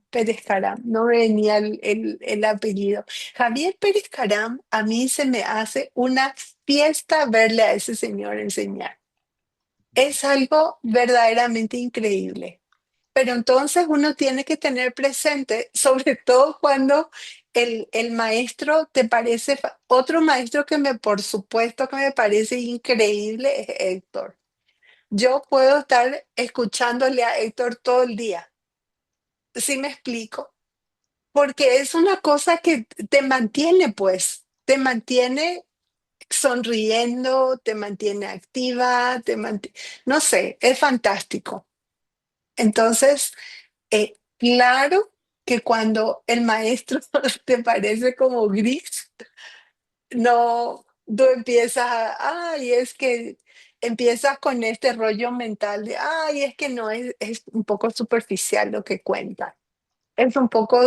no me venía el apellido. Javier Pérez Caram, a mí se me hace una fiesta verle a ese señor enseñar. Es algo verdaderamente increíble. Pero entonces uno tiene que tener presente, sobre todo cuando el maestro te parece, otro maestro por supuesto que me parece increíble es Héctor. Yo puedo estar escuchándole a Héctor todo el día, ¿sí me explico? Porque es una cosa que te mantiene, pues, te mantiene sonriendo, te mantiene activa, no sé, es fantástico. Entonces, claro. que cuando el maestro te parece como gris, no, tú empiezas ay, es que empiezas con este rollo mental de, ay, es que no, es un poco superficial lo que cuenta. Es un poco,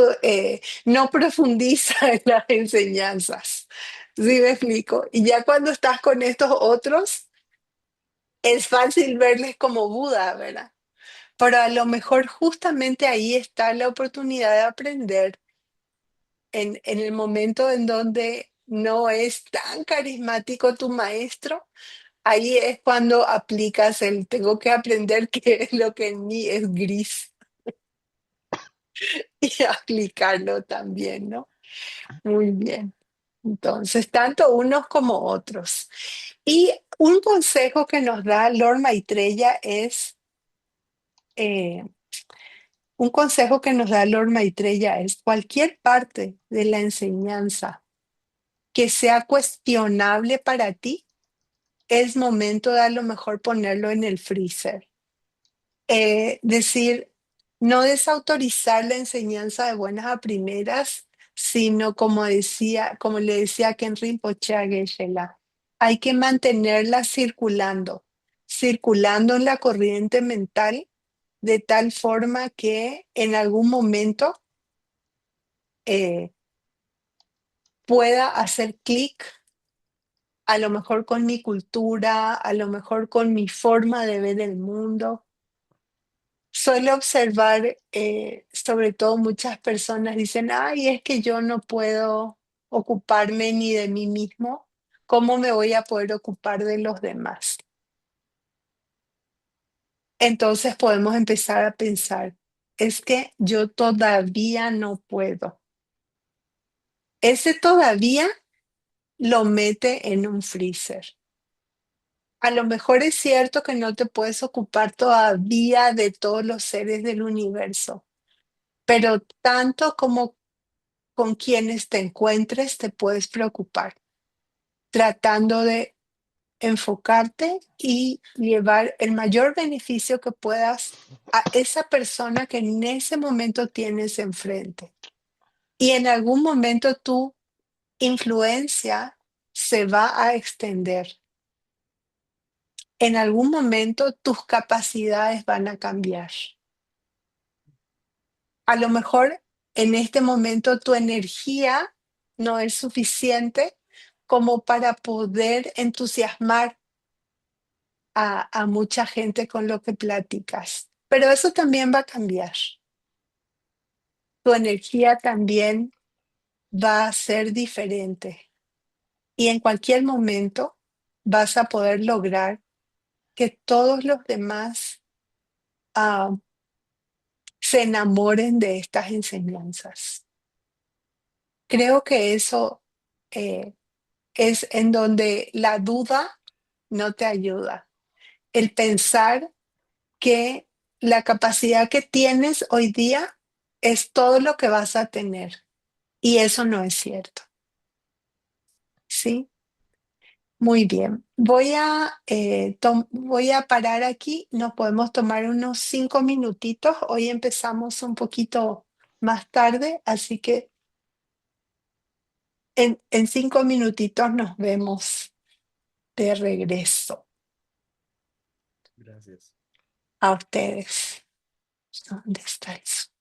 no profundiza en las enseñanzas. ¿Sí me explico? Y ya cuando estás con estos otros, es fácil verles como Buda, ¿verdad? Pero a lo mejor justamente ahí está la oportunidad de aprender en el momento en donde no es tan carismático tu maestro. Ahí es cuando aplicas el tengo que aprender qué es lo que en mí es gris y aplicarlo también, ¿no? Muy bien. Entonces, tanto unos como otros. Y un consejo que nos da Lord Maitreya es, eh, un consejo que nos da Lord Maitreya es cualquier parte de la enseñanza que sea cuestionable para ti, es momento de a lo mejor ponerlo en el freezer. Decir, no desautorizar la enseñanza de buenas a primeras, sino como decía, como le decía Ken Rinpoche a Geshe-la, hay que mantenerla circulando, circulando en la corriente mental de tal forma que en algún momento eh, pueda hacer clic, a lo mejor con mi cultura, a lo mejor con mi forma de ver el mundo. Suelo observar, sobre todo muchas personas dicen, ay, es que yo no puedo ocuparme ni de mí mismo, ¿cómo me voy a poder ocupar de los demás? Entonces podemos empezar a pensar, es que yo todavía no puedo. Ese todavía lo mete en un freezer. A lo mejor es cierto que no te puedes ocupar todavía de todos los seres del universo, pero tanto como con quienes te encuentres te puedes preocupar, tratando de enfocarte y llevar el mayor beneficio que puedas a esa persona que en ese momento tienes enfrente. Y en algún momento tu influencia se va a extender. En algún momento tus capacidades van a cambiar. A lo mejor en este momento tu energía no es suficiente como para poder entusiasmar a mucha gente con lo que platicas. Pero eso también va a cambiar. Tu energía también va a ser diferente. Y en cualquier momento vas a poder lograr que todos los demás ah, se enamoren de estas enseñanzas. Creo que eso eh, es en donde la duda no te ayuda. El pensar que la capacidad que tienes hoy día es todo lo que vas a tener. Y eso no es cierto. ¿Sí? Muy bien. Voy a parar aquí. Nos podemos tomar unos 5 minutitos. Hoy empezamos un poquito más tarde, así que en 5 minutitos nos vemos de regreso. Gracias. A ustedes. ¿Dónde está eso?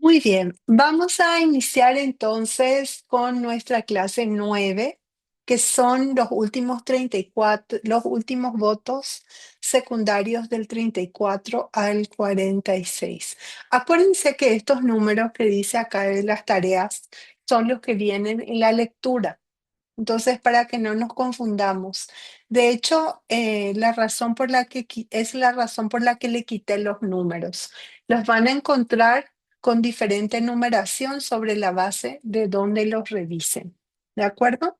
Muy bien, vamos a iniciar entonces con nuestra clase 9, que son los últimos 34, los últimos votos secundarios del 34 al 46. Acuérdense que estos números que dice acá de las tareas son los que vienen en la lectura. Entonces, para que no nos confundamos. De hecho, la razón por la que es la razón por la que le quité los números. Los van a encontrar con diferente numeración sobre la base de donde los revisen. ¿De acuerdo?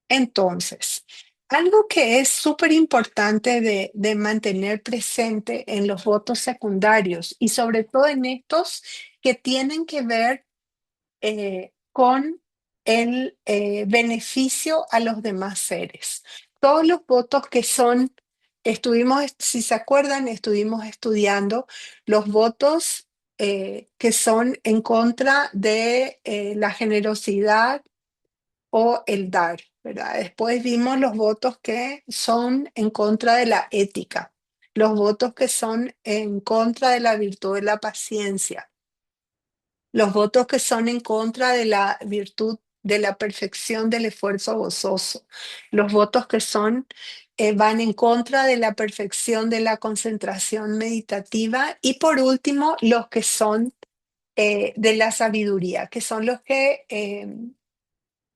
Entonces, Algo que es súper importante de mantener presente en los votos secundarios y sobre todo en estos que tienen que ver con el beneficio a los demás seres. Todos los votos que son, si se acuerdan, estuvimos estudiando los votos que son en contra de la generosidad o el dar, ¿verdad? Después vimos los votos que son en contra de la ética, los votos que son en contra de la virtud de la paciencia, los votos que son en contra de la virtud de la perfección del esfuerzo gozoso, los votos que van en contra de la perfección de la concentración meditativa y por último los que son de la sabiduría, que son los que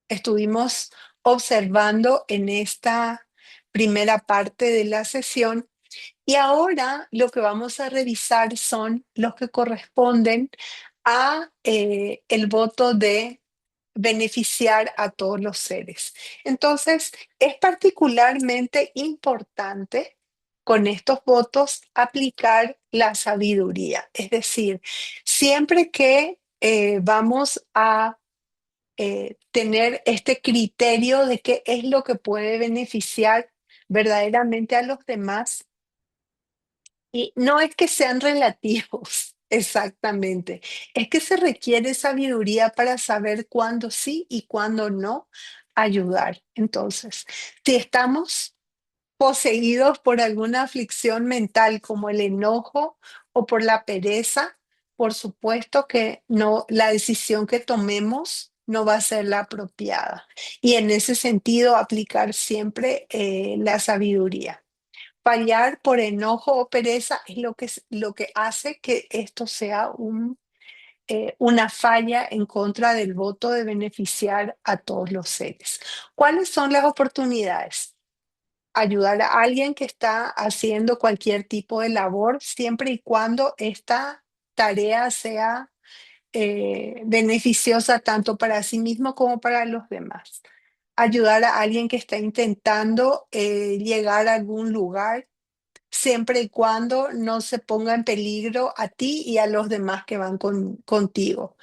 estuvimos observando en esta primera parte de la sesión. Y ahora lo que vamos a revisar son los que corresponden a el voto de beneficiar a todos los seres. Entonces, es particularmente importante con estos votos aplicar la sabiduría. Es decir, siempre que vamos a tener este criterio de qué es lo que puede beneficiar verdaderamente a los demás. Y no es que sean relativos, exactamente. Es que se requiere sabiduría para saber cuándo sí y cuándo no ayudar. Entonces, si estamos poseídos por alguna aflicción mental como el enojo o por la pereza, por supuesto que no, la decisión que tomemos no va a ser la apropiada. Y en ese sentido, aplicar siempre la sabiduría. Fallar por enojo o pereza es lo que hace que esto sea una falla en contra del voto de beneficiar a todos los seres. ¿Cuáles son las oportunidades? Ayudar a alguien que está haciendo cualquier tipo de labor, siempre y cuando esta tarea sea beneficiosa tanto para sí mismo como para los demás. Ayudar a alguien que está intentando llegar a algún lugar, siempre y cuando no se ponga en peligro a ti y a los demás que van contigo.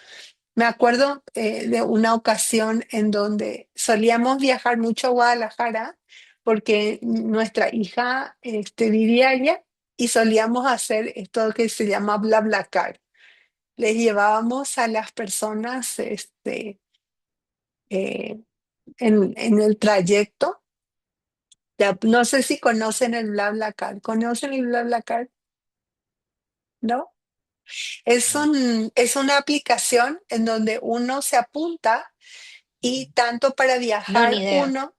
Me acuerdo de una ocasión en donde solíamos viajar mucho a Guadalajara porque nuestra hija vivía allá y solíamos hacer esto que se llama BlaBlaCar. Les llevábamos a las personas eh, en el trayecto. Ya, no sé si conocen el BlaBlaCar. ¿Conocen el BlaBlaCar? ¿No? Es una aplicación en donde uno se apunta y tanto No, ni idea.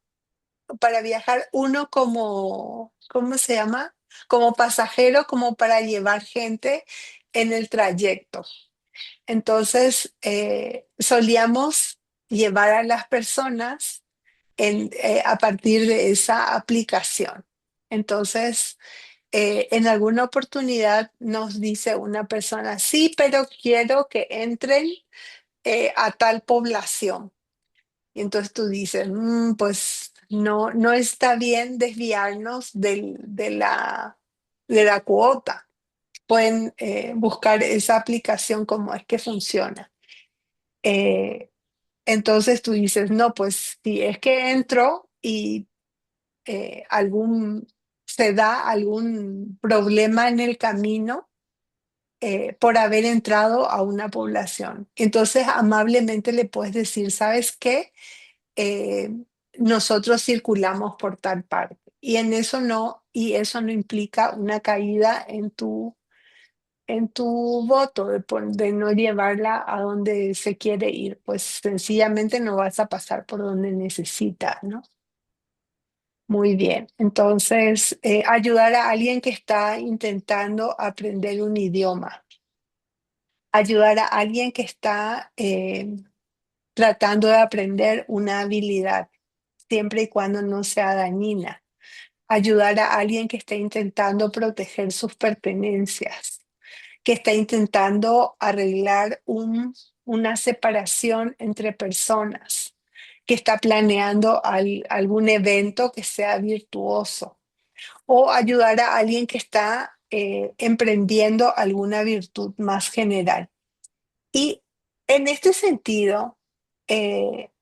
para viajar uno como, ¿cómo se llama? Como pasajero, como para llevar gente en el trayecto. Entonces, solíamos llevar a las personas a partir de esa aplicación. Entonces, en alguna oportunidad nos dice una persona, sí, pero quiero que entren a tal población. Y entonces tú dices, pues no, no está bien desviarnos de la cuota. Pueden buscar esa aplicación cómo es que funciona. Eh, entonces tú dices, no, pues si es que entro y se da algún problema en el camino por haber entrado a una población. Entonces amablemente le puedes decir, ¿sabes qué? eh, Nosotros circulamos por tal parte. Y eso no implica una caída en tu voto, de no llevarla a donde se quiere ir, pues sencillamente no vas a pasar por donde necesita, ¿no? Muy bien. Entonces, ayudar a alguien que está intentando aprender un idioma, ayudar a alguien que está tratando de aprender una habilidad, siempre y cuando no sea dañina. Ayudar a alguien que está intentando proteger sus pertenencias, que está intentando arreglar una separación entre personas, que está planeando algún evento que sea virtuoso, o ayudar a alguien que está emprendiendo alguna virtud más general. Y en este sentido,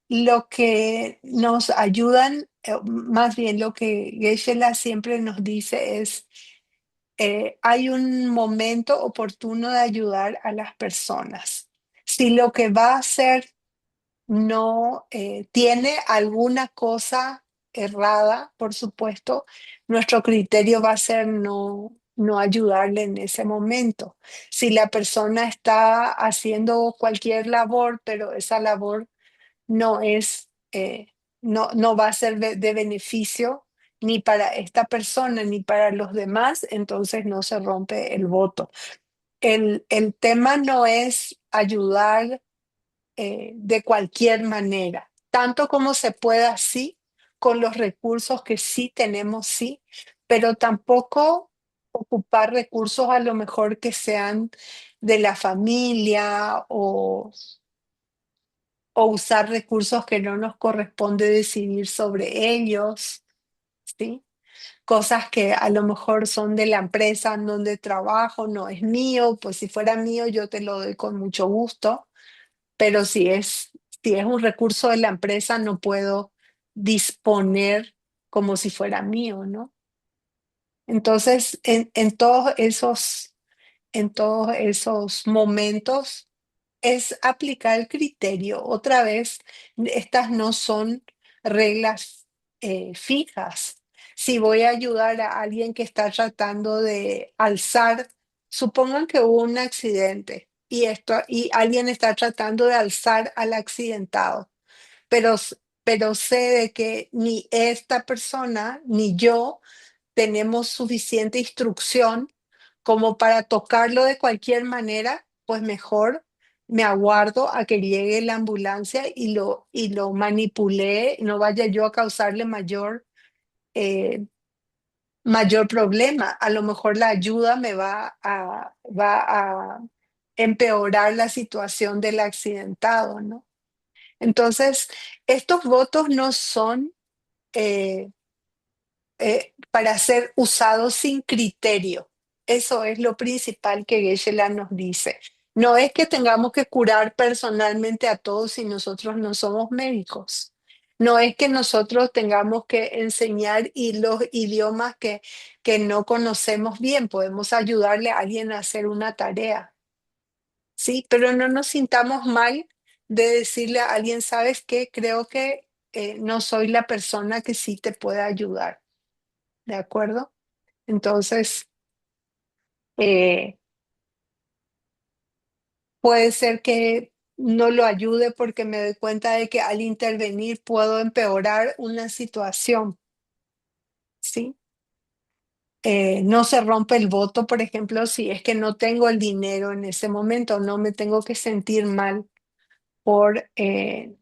lo que nos ayudan, más bien lo que Geshe-la siempre nos dice es, hay un momento oportuno de ayudar a las personas. Si lo que va a hacer no tiene alguna cosa errada, por supuesto, nuestro criterio va a ser no ayudarle en ese momento. Si la persona está haciendo cualquier labor, pero esa labor no es, no va a ser de beneficio ni para esta persona ni para los demás, entonces no se rompe el voto. El tema no es ayudar de cualquier manera, tanto como se pueda, sí, con los recursos que sí tenemos, sí, pero tampoco ocupar recursos a lo mejor que sean de la familia o usar recursos que no nos corresponde decidir sobre ellos, ¿sí? Cosas que a lo mejor son de la empresa en donde trabajo, no es mío, pues si fuera mío yo te lo doy con mucho gusto, pero si es un recurso de la empresa, no puedo disponer como si fuera mío, ¿no? Entonces, en todos esos momentos es aplicar el criterio. Otra vez, estas no son reglas fijas. Si voy a ayudar a alguien que está tratando de alzar, supongan que hubo un accidente y alguien está tratando de alzar al accidentado, pero, pero sé de que ni esta persona ni yo tenemos suficiente instrucción como para tocarlo de cualquier manera, pues mejor me aguardo a que llegue la ambulancia y lo manipule, no vaya yo a causarle eh, mayor problema. A lo mejor la ayuda va a empeorar la situación del accidentado, ¿no? Entonces, estos votos no son eh, para ser usados sin criterio. Eso es lo principal que Geshe-la nos dice. No es que tengamos que curar personalmente a todos si nosotros no somos médicos. No es que nosotros tengamos que enseñar y los idiomas que no conocemos bien. Podemos ayudarle a alguien a hacer una tarea, ¿sí? Pero no nos sintamos mal de decirle a alguien, ¿sabes qué? Creo que no soy la persona que sí te puede ayudar. ¿De acuerdo? Entonces, eh, puede ser que no lo ayude porque me doy cuenta de que al intervenir puedo empeorar una situación, ¿sí? No se rompe el voto, por ejemplo, si es que no tengo el dinero en ese momento, no me tengo que sentir mal por, eh,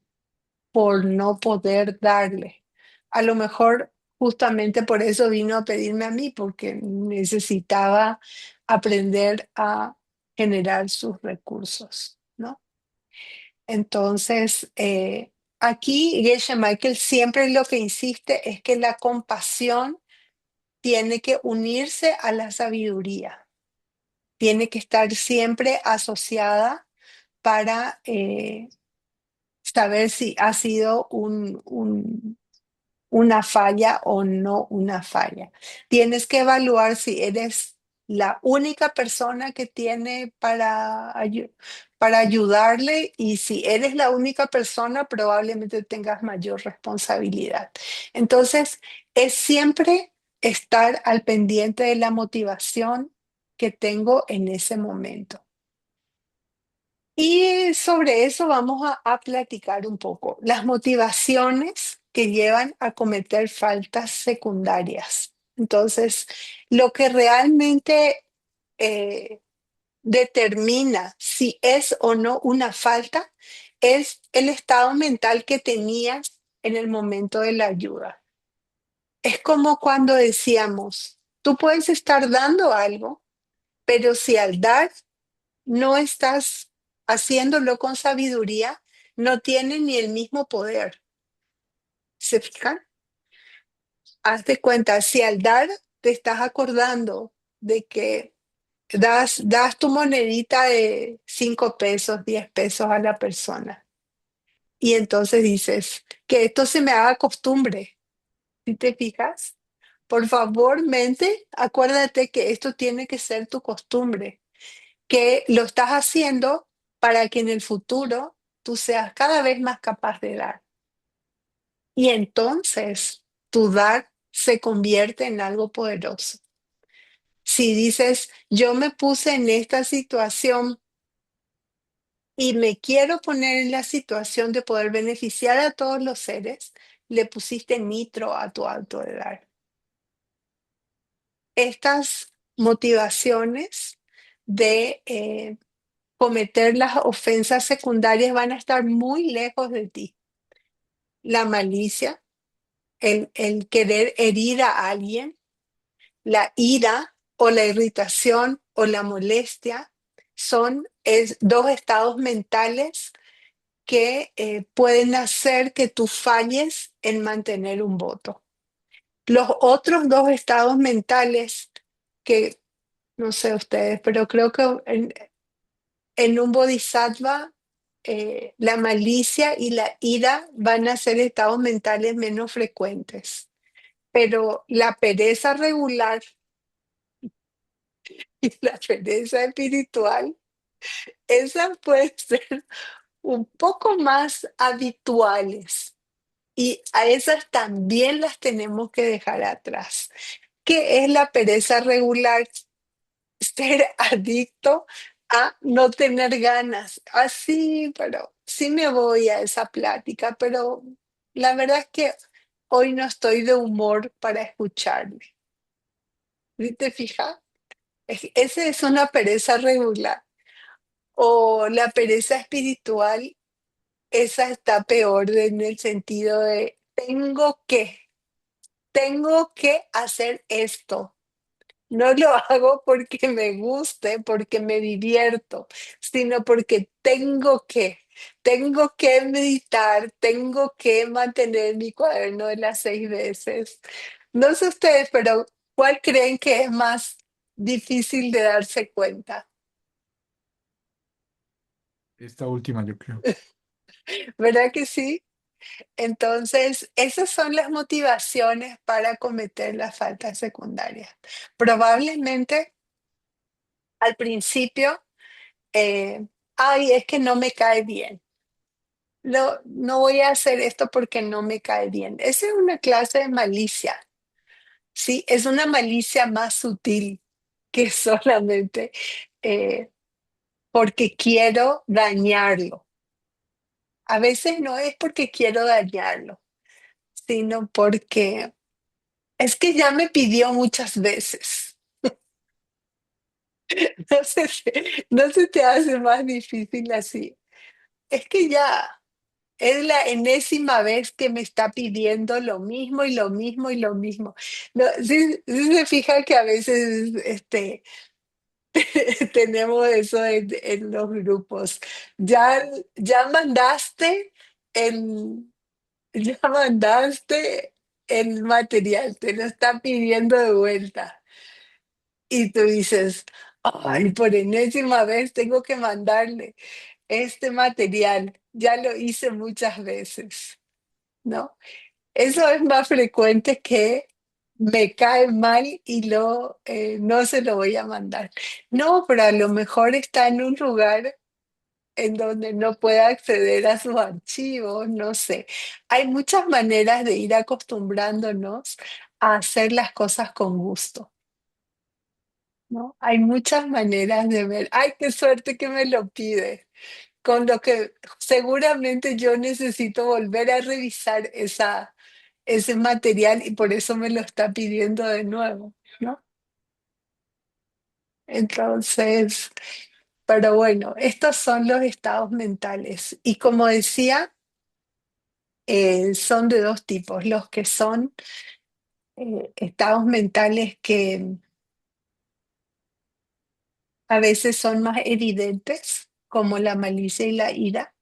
por no poder darle. A lo mejor justamente por eso vino a pedirme a mí, porque necesitaba aprender a generar sus recursos, ¿no? Entonces, aquí Geshe Michael siempre lo que insiste es que la compasión tiene que unirse a la sabiduría, tiene que estar siempre asociada para saber si ha sido una falla o no una falla. Tienes que evaluar si eres la única persona que tiene para ayudarle, y si eres la única persona, probablemente tengas mayor responsabilidad. Entonces, es siempre estar al pendiente de la motivación que tengo en ese momento. Y sobre eso vamos a platicar un poco. Las motivaciones que llevan a cometer faltas secundarias. Entonces, lo que realmente eh, determina si es o no una falta es el estado mental que tenías en el momento de la ayuda. Es como cuando decíamos, tú puedes estar dando algo, pero si al dar no estás haciéndolo con sabiduría, no tiene ni el mismo poder. ¿Se fijan? Haz de cuenta, si al dar te estás acordando de que das tu monedita de 5 pesos, 10 pesos a la persona y entonces dices que esto se me haga costumbre. ¿Sí te fijas? Por favor, mente, acuérdate que esto tiene que ser tu costumbre, que lo estás haciendo para que en el futuro tú seas cada vez más capaz de dar. Y entonces tu dar se convierte en algo poderoso. Si dices, yo me puse en esta situación y me quiero poner en la situación de poder beneficiar a todos los seres, le pusiste nitro a tu acto de dar. Estas motivaciones de cometer las ofensas secundarias van a estar muy lejos de ti. La malicia, el querer herir a alguien, la ira o la irritación o la molestia son dos estados mentales que pueden hacer que tú falles en mantener un voto. Los otros dos estados mentales que, no sé ustedes, pero creo que en un bodhisattva la malicia y la ira van a ser estados mentales menos frecuentes, pero la pereza regular y la pereza espiritual, esas pueden ser un poco más habituales y a esas también las tenemos que dejar atrás. ¿Qué es la pereza regular? Ser adicto a no tener ganas. Así, pero sí me voy a esa plática, pero la verdad es que hoy no estoy de humor para escucharme. ¿Sí te fijas? Esa es una pereza regular. O la pereza espiritual, esa está peor en el sentido de tengo que hacer esto. No lo hago porque me guste, porque me divierto, sino porque tengo que meditar, tengo que mantener mi cuaderno de las 6 veces. No sé ustedes, pero ¿cuál creen que es más difícil de darse cuenta? Esta última, yo creo. ¿Verdad que sí? Entonces, esas son las motivaciones para cometer las faltas secundarias. Probablemente al principio ay, es que no me cae bien. No voy a hacer esto porque no me cae bien. Esa es una clase de malicia, ¿sí? Es una malicia más sutil que solamente eh, porque quiero dañarlo. A veces no es porque quiero dañarlo, sino porque es que ya me pidió muchas veces. No se te hace más difícil así. Es que ya. Es la enésima vez que me está pidiendo lo mismo y lo mismo y lo mismo. No, sí, sí se fija que a veces tenemos eso en los grupos. Ya, ya mandaste el, ya mandaste el material, te lo está pidiendo de vuelta. Y tú dices, ay, por enésima vez tengo que mandarle este material. Ya lo hice muchas veces, ¿no? Eso es más frecuente que me cae mal y no se lo voy a mandar. No, pero a lo mejor está en un lugar en donde no puede acceder a sus archivos, no sé. Hay muchas maneras de ir acostumbrándonos a hacer las cosas con gusto, ¿no? Hay muchas maneras de ver, ay, qué suerte que me lo pide, con lo que seguramente yo necesito volver a revisar ese material y por eso me lo está pidiendo de nuevo, ¿no? Entonces, pero bueno, estos son los estados mentales. Y como decía, son de dos tipos, los que son estados mentales que a veces son más evidentes, como la malicia y la ira,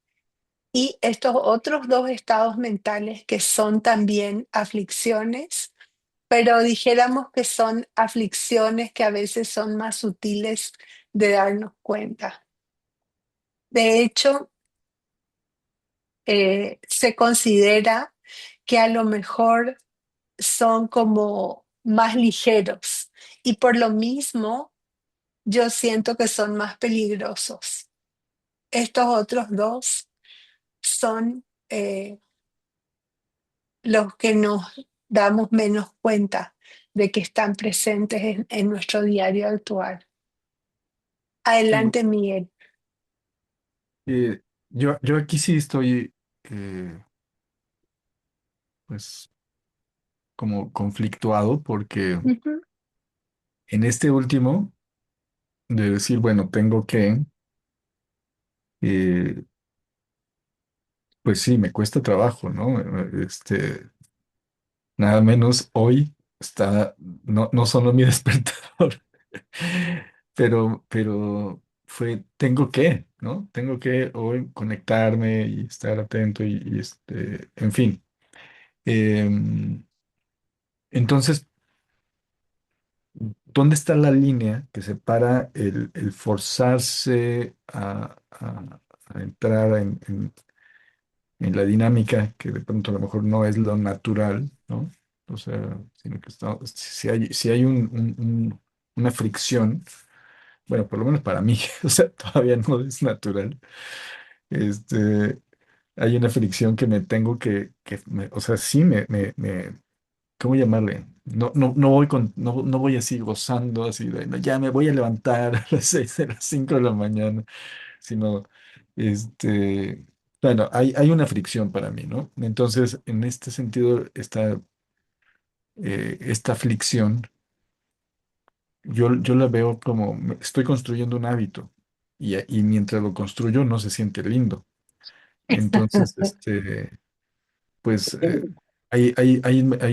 Y estos otros dos estados mentales que son también aflicciones, pero dijéramos que son aflicciones que a veces son más sutiles de darnos cuenta. De hecho, se considera que a lo mejor son como más ligeros y por lo mismo yo siento que son más peligrosos. Estos otros dos son los que nos damos menos cuenta de que están presentes en nuestro diario actual. Sí, Adelante, Miguel. yo aquí sí estoy, pues, como conflictuado porque Ujú. en este último, de decir, bueno, tengo que, eh, pues sí, me cuesta trabajo, ¿no? Nada menos hoy no sonó mi despertador, pero tengo que, ¿no? Tengo que hoy conectarme y estar atento en fin. Em, entonces, ¿dónde está la línea que separa el forzarse a entrar en la dinámica que de pronto a lo mejor no es lo natural, ¿no? O sea, sino que si hay una fricción, bueno, por lo menos para mí, o sea, todavía no es natural, este, hay una fricción que me tengo o sea, sí ¿cómo llamarle? No voy así gozando, así de, "No, ya me voy a levantar a las 6 de las 5 de la mañana", sino, este, bueno, hay una fricción para mí, ¿no? Entonces, en este sentido, esta fricción, yo la veo como, estoy construyendo un hábito y mientras lo construyo no se siente lindo. Entonces, pues, ahí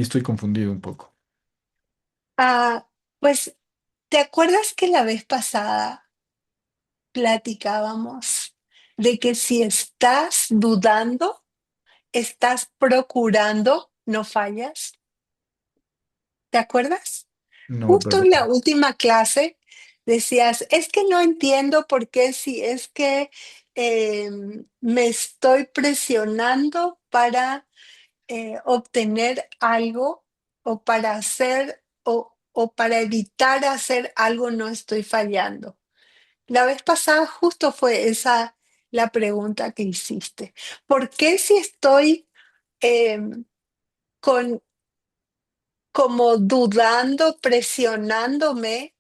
estoy confundido un poco. Ah, pues, ¿te acuerdas que la vez pasada platicábamos de que si estás dudando, estás procurando, no fallas? ¿Te acuerdas? No, Justo en la perdón. última clase decías, es que no entiendo por qué si es que eh, me estoy presionando para obtener algo o para hacer o para evitar hacer algo, no estoy fallando. La vez pasada justo fue esa la pregunta que hiciste. ¿Por qué si estoy eh, con, como dudando, presionándome,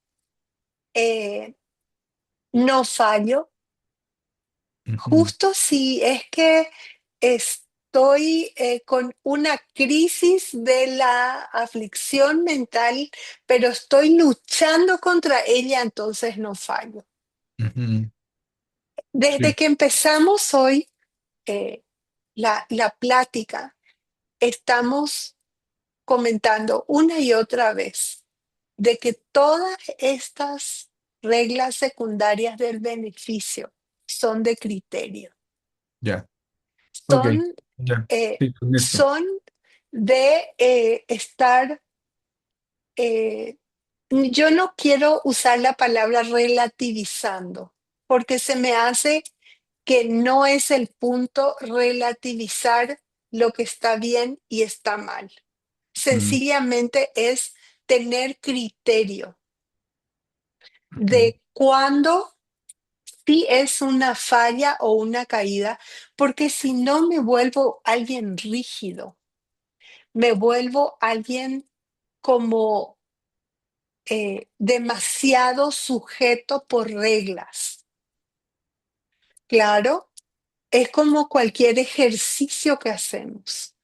eh, no fallo? Ujú, Justo si es que estoy con una crisis de la aflicción mental, pero estoy luchando contra ella, entonces no fallo. ujú. Desde Sí, que empezamos hoy la plática, estamos comentando una y otra vez de que todas estas reglas secundarias del beneficio son de criterio, ya. Ok, son, ya. eh, Sí, con esto. son de estar, eh, yo no quiero usar la palabra relativizando, porque se me hace que no es el punto relativizar lo que está bien y está mal. Mm, Sencillamente es tener criterio ok. de cuándo sí es una falla o una caída, porque si no me vuelvo alguien rígido, me vuelvo alguien como demasiado sujeto por reglas. Claro, es como cualquier ejercicio que hacemos.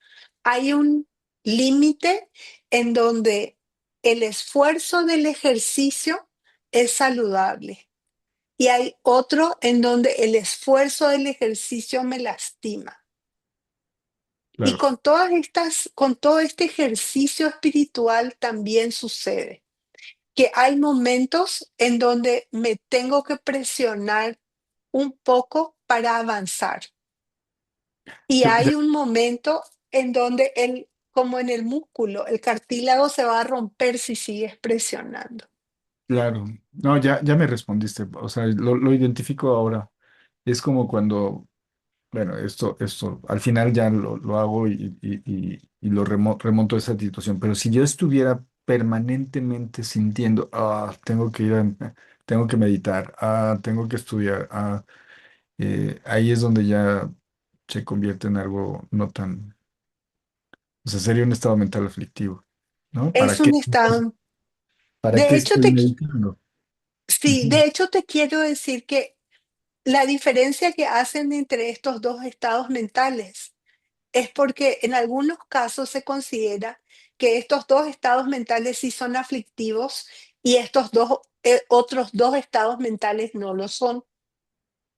Hay un límite en donde el esfuerzo del ejercicio es saludable y hay otro en donde el esfuerzo del ejercicio me lastima. Y Claro. con todas estas, con todo este ejercicio espiritual también sucede que hay momentos en donde me tengo que presionar un poco para avanzar. Y Ya, hay un momento en donde como en el músculo, el cartílago se va a romper si sigues presionando. claro. No, ya me respondiste. O sea, lo identifico ahora. Es como cuando, bueno, esto, al final ya lo hago y lo remonto a esa situación. Pero si yo estuviera permanentemente sintiendo, tengo que tengo que meditar, tengo que estudiar, ahí es donde ya se convierte en algo no tan, o sea, sería un estado mental aflictivo, ¿no? Es un estado. ¿Para De qué hecho, estoy meditando? sí, Ujú. de hecho te quiero decir que la diferencia que hacen entre estos dos estados mentales es porque en algunos casos se considera que estos dos estados mentales sí son aflictivos y estos otros dos estados mentales no lo son.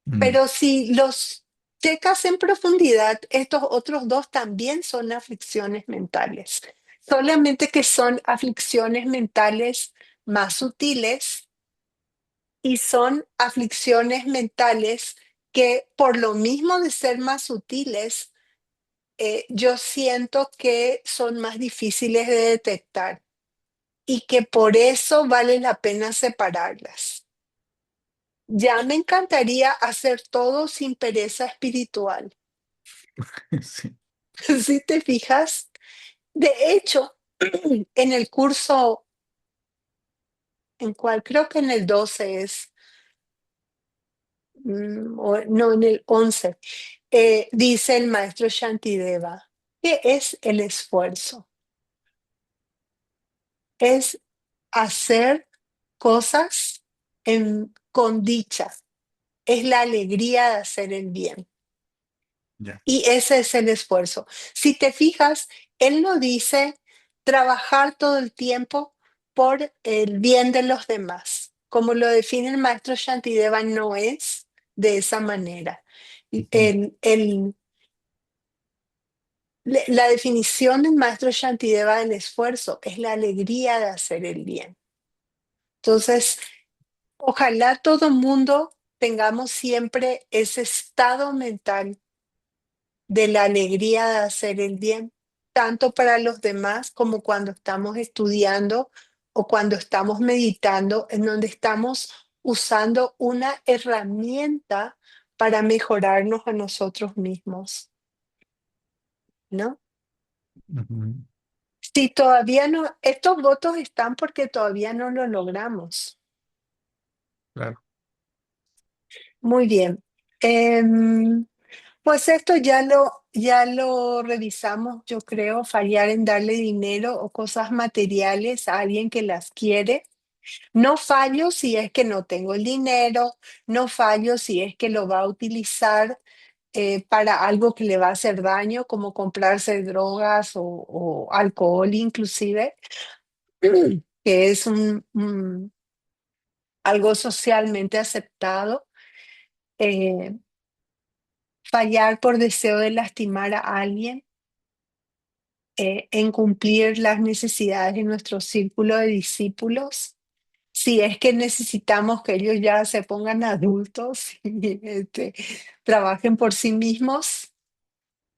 Mm, Pero si los checas en profundidad, estos otros dos también son aflicciones mentales. Solamente que son aflicciones mentales más sutiles y son aflicciones mentales que por lo mismo de ser más sutiles, yo siento que son más difíciles de detectar y que por eso vale la pena separarlas. Ya me encantaría hacer todo sin pereza espiritual. sí, Si te fijas, de hecho, en el curso, en cual creo que en el 12 es, no, en el 11, dice el maestro Shantideva, ¿qué es el esfuerzo? Es hacer cosas con dicha, es la alegría de hacer el bien. ya. Y ese es el esfuerzo. Si te fijas, él no dice trabajar todo el tiempo por el bien de los demás. Como lo define el maestro Shantideva, no es de esa manera. Ujú, La definición del maestro Shantideva del esfuerzo es la alegría de hacer el bien. Entonces, ojalá todo mundo tengamos siempre ese estado mental de la alegría de hacer el bien, tanto para los demás como cuando estamos estudiando o cuando estamos meditando, en donde estamos usando una herramienta para mejorarnos a nosotros mismos, ¿no? ujú, Si todavía no, estos votos están porque todavía no lo logramos. claro. Muy bien. Em, Pues esto ya lo revisamos, yo creo, fallar en darle dinero o cosas materiales a alguien que las quiere. No fallo si es que no tengo el dinero, no fallo si es que lo va a utilizar para algo que le va a hacer daño, como comprarse drogas o alcohol inclusive, que es algo socialmente aceptado. Eh, Fallar por deseo de lastimar a alguien, en cumplir las necesidades de nuestro círculo de discípulos. Si es que necesitamos que ellos ya se pongan adultos y trabajen por sí mismos,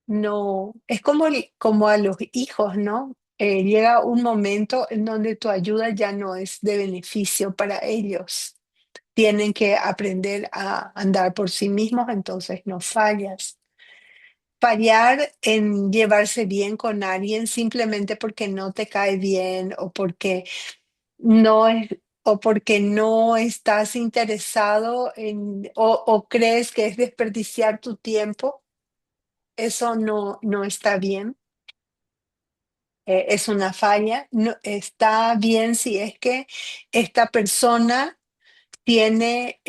no, es como a los hijos, ¿no? Llega un momento en donde tu ayuda ya no es de beneficio para ellos. Tienen que aprender a andar por sí mismos, entonces no fallas. Fallar en llevarse bien con alguien simplemente porque no te cae bien o porque no es, o porque no estás interesado o crees que es desperdiciar tu tiempo, eso no está bien. Es una falla. No, está bien si es que esta persona tiene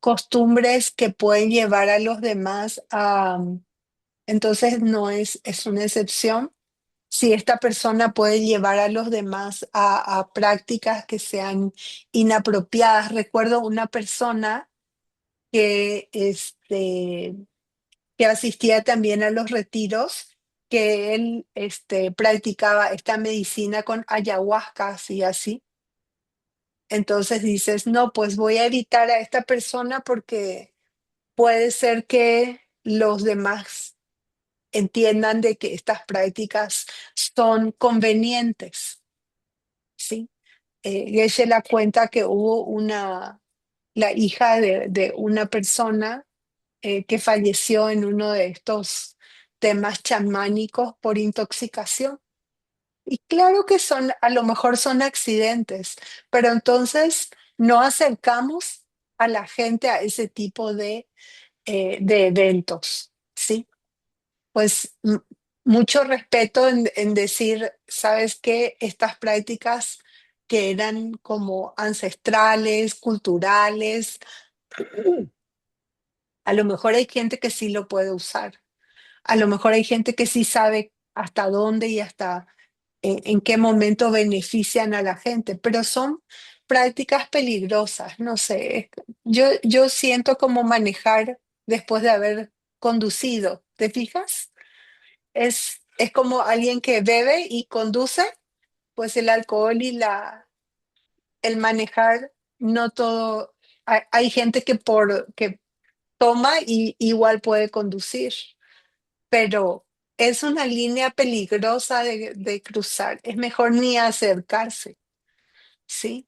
costumbres que pueden llevar a los demás a, entonces no es una excepción. Si esta persona puede llevar a los demás a prácticas que sean inapropiadas. Recuerdo una persona que, que asistía también a los retiros, que él practicaba esta medicina con ayahuasca y así. Entonces dices, no, pues voy a evitar a esta persona porque puede ser que los demás entiendan de que estas prácticas son convenientes, ¿sí? Geshe la cuenta que hubo la hija de una persona que falleció en uno de estos temas chamánicos por intoxicación. Y claro que a lo mejor son accidentes, pero entonces no acercamos a la gente a ese tipo de eventos, ¿sí? Pues mucho respeto en decir, ¿sabes qué? Estas prácticas que eran como ancestrales, culturales, a lo mejor hay gente que sí lo puede usar. A lo mejor hay gente que sí sabe hasta dónde y hasta en qué momento benefician a la gente, pero son prácticas peligrosas, no sé. Yo siento como manejar después de haber conducido, ¿te fijas? Es como alguien que bebe y conduce, pues el alcohol y el manejar, no todo, hay gente que toma y igual puede conducir, pero es una línea peligrosa de cruzar. Es mejor ni acercarse, ¿sí?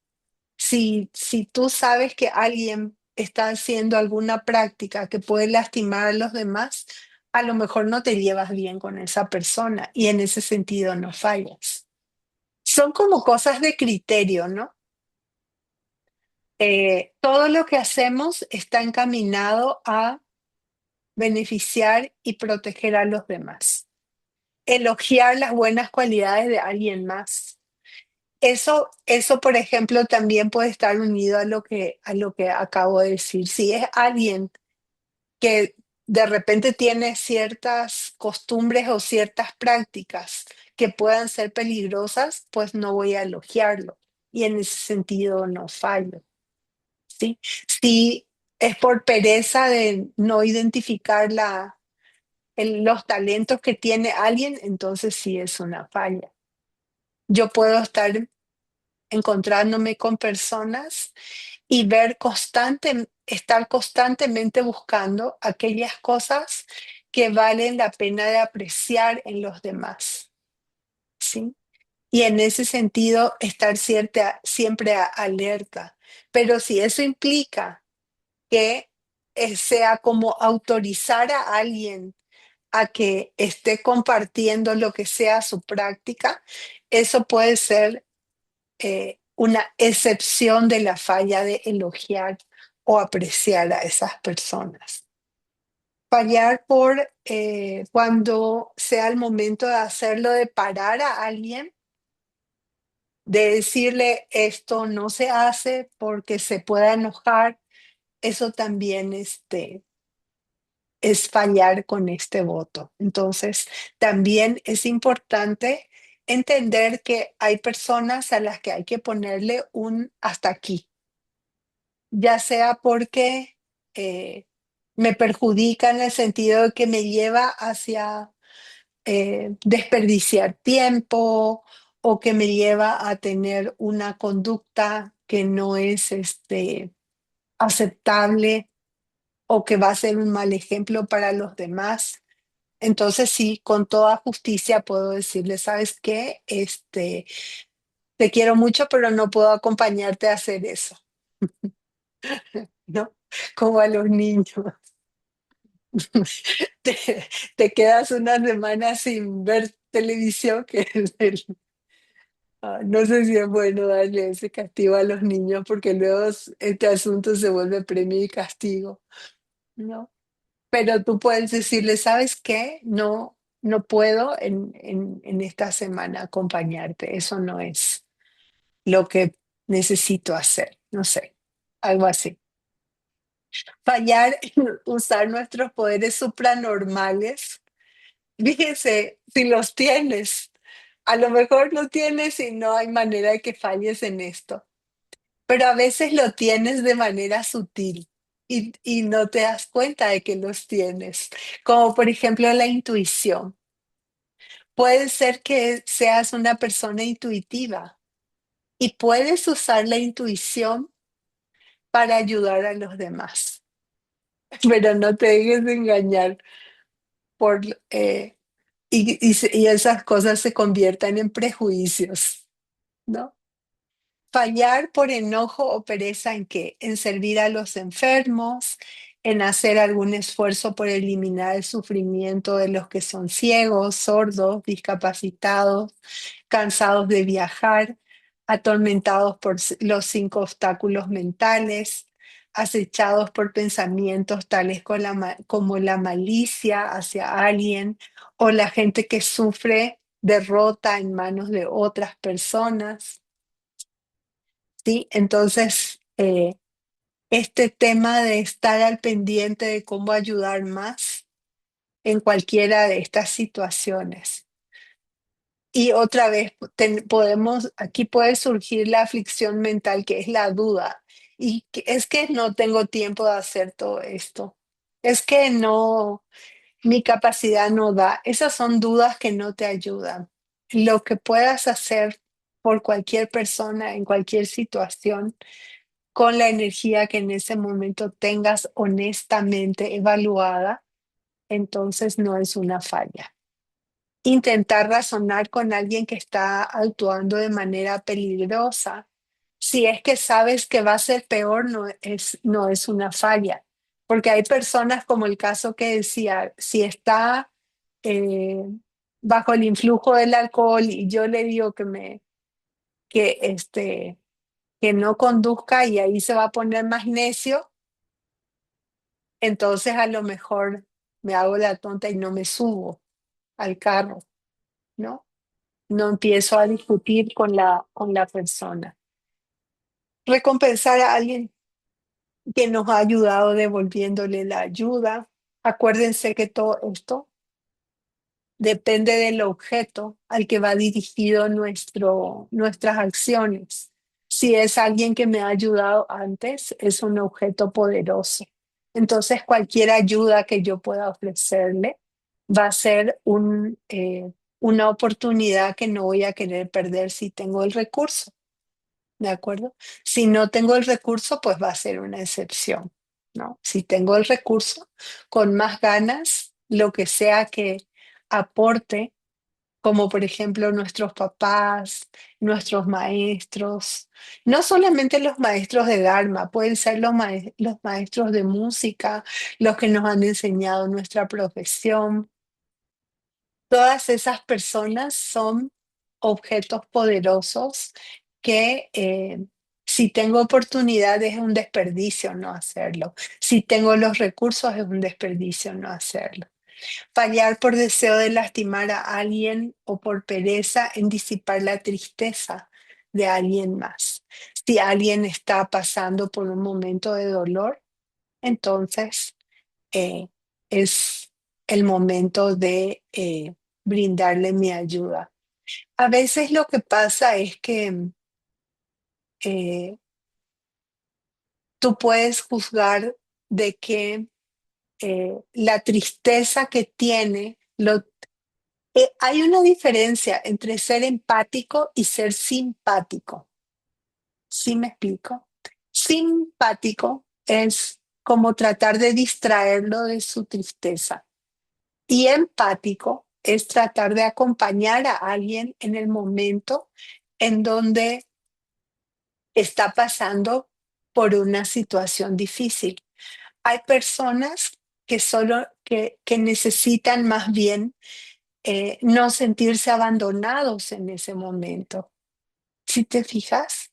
Si tú sabes que alguien está haciendo alguna práctica que puede lastimar a los demás, a lo mejor no te llevas bien con esa persona y en ese sentido no fallas. Son como cosas de criterio, ¿no? Todo lo que hacemos está encaminado a beneficiar y proteger a los demás. Elogiar las buenas cualidades de alguien más. Eso, por ejemplo, también puede estar unido a lo que acabo de decir. Si es alguien que de repente tiene ciertas costumbres o ciertas prácticas que puedan ser peligrosas, pues no voy a elogiarlo. Y en ese sentido no fallo, ¿sí? Si es por pereza de no identificar los talentos que tiene alguien, entonces sí es una falla. Yo puedo estar encontrándome con personas y estar constantemente buscando aquellas cosas que valen la pena de apreciar en los demás, ¿sí? Y en ese sentido, estar siempre alerta. Pero si eso implica que sea como autorizar a alguien a que esté compartiendo lo que sea su práctica, eso puede ser una excepción de la falla de elogiar o apreciar a esas personas. Fallar por cuando sea el momento de hacerlo, de parar a alguien, de decirle esto no se hace porque se pueda enojar, eso también es fallar con este voto. Entonces, también es importante entender que hay personas a las que hay que ponerle un hasta aquí, ya sea porque eh, me perjudica en el sentido de que me lleva hacia desperdiciar tiempo o que me lleva a tener una conducta que no es aceptable o que va a ser un mal ejemplo para los demás. Entonces sí, con toda justicia puedo decirle, ¿sabes qué? Te quiero mucho, pero no puedo acompañarte a hacer eso, ¿no? Como a los niños. Te, te quedas una semana sin ver televisión, que es no sé si es bueno darle ese castigo a los niños porque luego este asunto se vuelve premio y castigo, ¿no? Pero tú puedes decirle, ¿sabes qué? No, no puedo en esta semana acompañarte. Eso no es lo que necesito hacer. No sé, algo así. Fallar en usar nuestros poderes supranormales. Fíjese, si los tienes, a lo mejor lo tienes y no hay manera de que falles en esto, pero a veces lo tienes de manera sutil y no te das cuenta de que los tienes, como por ejemplo la intuición. Puede ser que seas una persona intuitiva y puedes usar la intuición para ayudar a los demás, pero no te dejes de engañar. por, y esas cosas se conviertan en prejuicios, ¿no? Fallar por enojo o pereza ¿en qué? En servir a los enfermos, en hacer algún esfuerzo por eliminar el sufrimiento de los que son ciegos, sordos, discapacitados, cansados de viajar, atormentados por los 5 obstáculos mentales, acechados por pensamientos tales como la malicia hacia alguien o la gente que sufre derrota en manos de otras personas. ¿Sí? Entonces, este tema de estar al pendiente de cómo ayudar más en cualquiera de estas situaciones. Y otra vez, aquí puede surgir la aflicción mental, que es la duda. Y es que no tengo tiempo de hacer todo esto. Es que no, mi capacidad no da. Esas son dudas que no te ayudan. Lo que puedas hacer por cualquier persona en cualquier situación con la energía que en ese momento tengas honestamente evaluada, entonces no es una falla. Intentar razonar con alguien que está actuando de manera peligrosa, si es que sabes que va a ser peor, no es una falla. Porque hay personas como el caso que decía, si está eh, bajo el influjo del alcohol y yo le digo que, este, que no conduzca y ahí se va a poner más necio, entonces a lo mejor me hago la tonta y no me subo al carro, ¿no? No empiezo a discutir con la persona. Recompensar a alguien que nos ha ayudado devolviéndole la ayuda. Acuérdense que todo esto depende del objeto al que va dirigido nuestras acciones. Si es alguien que me ha ayudado antes, es un objeto poderoso. Entonces, cualquier ayuda que yo pueda ofrecerle va a ser una oportunidad que no voy a querer perder si tengo el recurso. ¿De acuerdo? Si no tengo el recurso, pues va a ser una excepción, ¿no? Si tengo el recurso, con más ganas, lo que sea que aporte, como por ejemplo nuestros papás, nuestros maestros, no solamente los maestros de Dharma, pueden ser los maestros de música, los que nos han enseñado nuestra profesión. Todas esas personas son objetos poderosos que si tengo oportunidad es un desperdicio no hacerlo. Si tengo los recursos es un desperdicio no hacerlo. Fallar por deseo de lastimar a alguien o por pereza en disipar la tristeza de alguien más. Si alguien está pasando por un momento de dolor, entonces eh, es el momento de brindarle mi ayuda. A veces lo que pasa es que eh, tú puedes juzgar de que la tristeza que tiene, hay una diferencia entre ser empático y ser simpático. ¿Sí me explico? Simpático es como tratar de distraerlo de su tristeza. Y empático es tratar de acompañar a alguien en el momento en donde está pasando por una situación difícil. Hay personas que necesitan más bien no sentirse abandonados en ese momento. ¿Sí te fijas?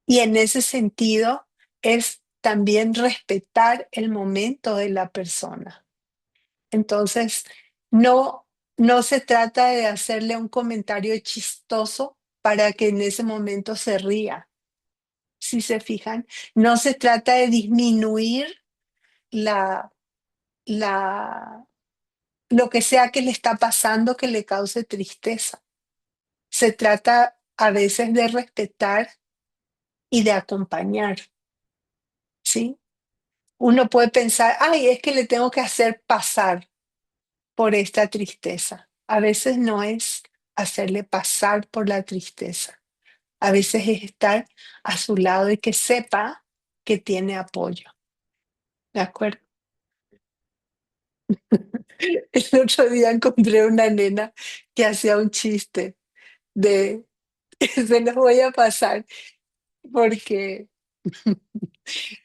Y en ese sentido es también respetar el momento de la persona. Entonces, no, no se trata de hacerle un comentario chistoso para que en ese momento se ría. Si se fijan, no se trata de disminuir la, la, lo que sea que le está pasando que le cause tristeza. Se trata a veces de respetar y de acompañar, ¿sí? Uno puede pensar, ay, es que le tengo que hacer pasar por esta tristeza. A veces no es hacerle pasar por la tristeza. A veces es estar a su lado y que sepa que tiene apoyo. ¿De acuerdo? El otro día encontré una nena que hacía un chiste de, se los voy a pasar porque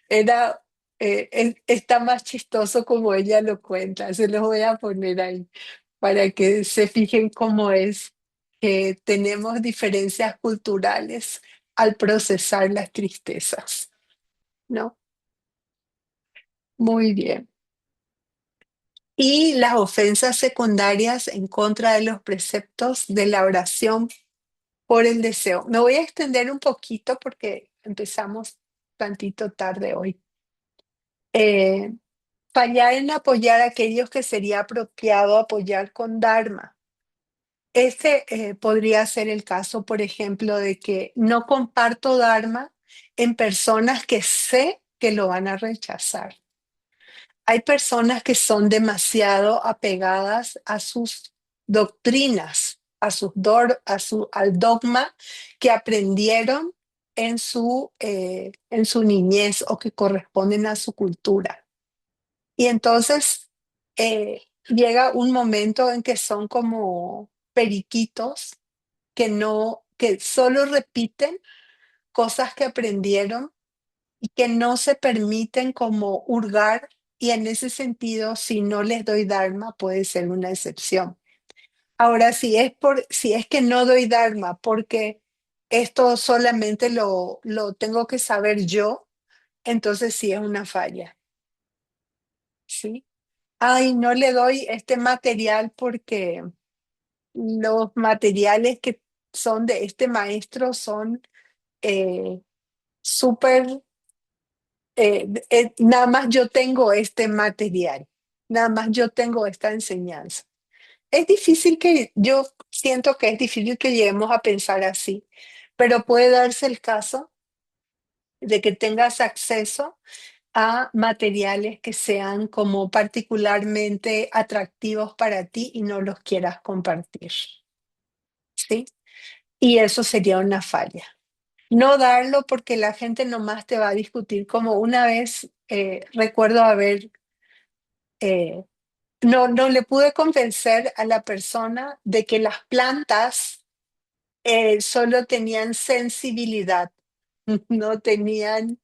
era, está más chistoso como ella lo cuenta. Se los voy a poner ahí para que se fijen cómo es que tenemos diferencias culturales al procesar las tristezas, ¿no? Muy bien. Y las ofensas secundarias en contra de los preceptos de la oración por el deseo. Me voy a extender un poquito porque empezamos tantito tarde hoy. Eh, Fallar en apoyar a aquellos que sería apropiado apoyar con Dharma. Este podría ser el caso, por ejemplo, de que no comparto Dharma en personas que sé que lo van a rechazar. Hay personas que son demasiado apegadas a sus doctrinas, al dogma que aprendieron en su niñez o que corresponden a su cultura. Y entonces llega un momento en que son como periquitos que solo repiten cosas que aprendieron y que no se permiten como hurgar, y en ese sentido, si no les doy Dharma, puede ser una excepción. Ahora, si es que no doy Dharma porque esto solamente lo tengo que saber yo, entonces sí es una falla, ¿sí? Ay, no le doy este material porque los materiales que son de este maestro son eh, súper nada más yo tengo este material, nada más yo tengo esta enseñanza. Yo siento que es difícil que lleguemos a pensar así, pero puede darse el caso de que tengas acceso a materiales que sean como particularmente atractivos para ti y no los quieras compartir, ¿sí? Y eso sería una falla. No darlo porque la gente nomás te va a discutir, como una vez recuerdo eh, no le pude convencer a la persona de que las plantas solo tenían sensibilidad, no tenían